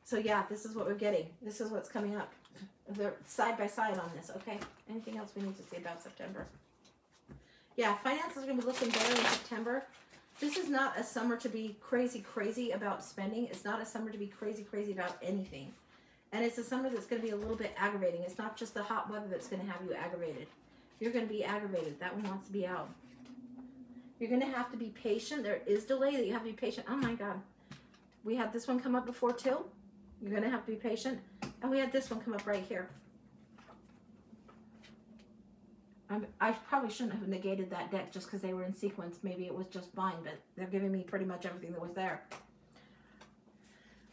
So yeah, this is what we're getting. This is what's coming up. They're side by side on this, okay? Anything else we need to say about September? Yeah, finances are going to be looking better in September. This is not a summer to be crazy about spending. It's not a summer to be crazy about anything. And it's a summer that's going to be a little bit aggravating. It's not just the hot weather that's going to have you aggravated. You're going to be aggravated. That one wants to be out. You're going to have to be patient. There is delay that you have to be patient. Oh my God. We had this one come up before too. You're going to have to be patient. And we had this one come up right here. I probably shouldn't have negated that deck just because they were in sequence. Maybe it was just fine, but they're giving me pretty much everything that was there.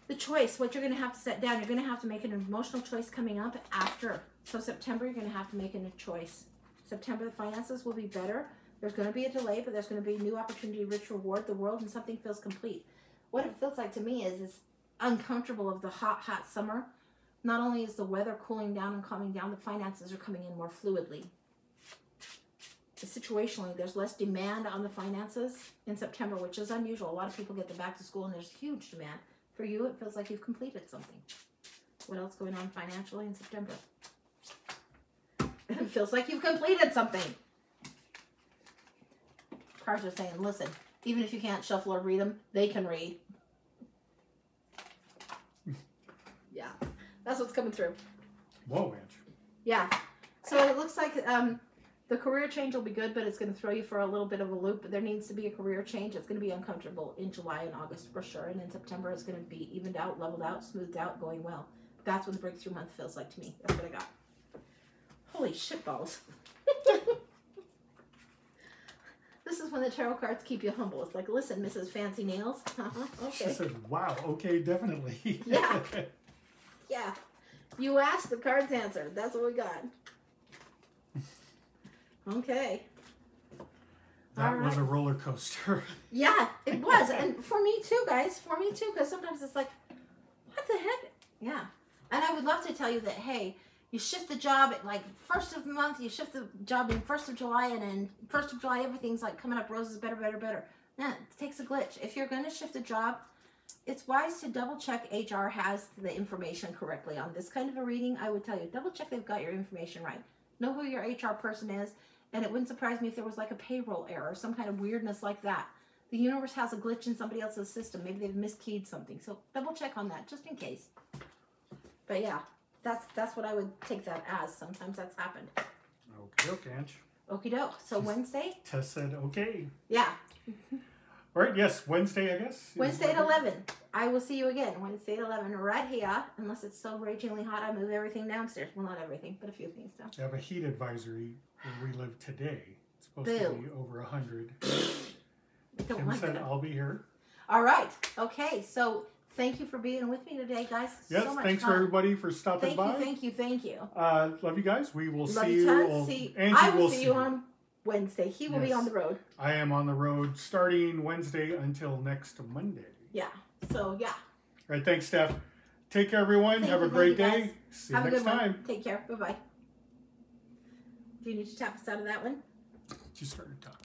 The choice, what you're going to have to set down, you're going to have to make an emotional choice coming up after. So September, you're going to have to make a choice. September, the finances will be better. There's going to be a delay, but there's going to be new opportunity, rich reward, the world, and something feels complete. What it feels like to me is it's uncomfortable of the hot summer. Not only is the weather cooling down and calming down, the finances are coming in more fluidly. Situationally, there's less demand on the finances in September, which is unusual. A lot of people get to back to school and there's huge demand. For you, it feels like you've completed something. What else going on financially in September? It feels like you've completed something. Cards are saying, listen, even if you can't shuffle or read them, they can read. Yeah, that's what's coming through. Whoa, Ange. Yeah, so it looks like the career change will be good, but it's going to throw you for a little bit of a loop. But there needs to be a career change. It's going to be uncomfortable in July and August for sure. And in September, it's going to be evened out, leveled out, smoothed out, going well. That's what the breakthrough month feels like to me. That's what I got. Holy shit balls. This is when the tarot cards keep you humble. It's like, listen, Mrs. Fancy Nails. Okay. She said, wow, okay, definitely. Yeah. Yeah. You asked, the cards answered. That's what we got. Okay. That was a roller coaster. Yeah, it was. And for me too, guys. For me too. Because sometimes it's like, what the heck? Yeah. And I would love to tell you that, hey, you shift the job at like 1st of the month. You shift the job in 1st of July. And then 1st of July, everything's like coming up roses, better. Yeah, it takes a glitch. If you're going to shift a job, it's wise to double check HR has the information correctly. On this kind of a reading, I would tell you, double check they've got your information right. Know who your HR person is. And it wouldn't surprise me if there was like a payroll error, some kind of weirdness like that. The universe has a glitch in somebody else's system. Maybe they've miskeyed something. So double check on that, just in case. But yeah, that's what I would take that as. Sometimes that's happened. Okay, Ange. Okie doke. So Wednesday? Tess said, okay. Yeah. All right, yes, Wednesday, I guess. Wednesday at 11. I will see you again. Wednesday at 11, right here. Unless it's so ragingly hot, I move everything downstairs. Well, not everything, but a few things down. I have a heat advisory where we live today. It's supposed to be over 100. Kim said I'll be here. All right. Okay, so thank you for being with me today, guys. Yes, so much thanks fun. for everybody for stopping by. Thank you. Love you guys. We will love see you. Angie I will see you on Wednesday. He will be on the road. I am on the road starting Wednesday until next Monday. Yeah. So, yeah. All right. Thanks, Steph. Take care, everyone. Have a great day. See you next time. Take care. Bye-bye. Do you need to tap us out of that one? Just started talking.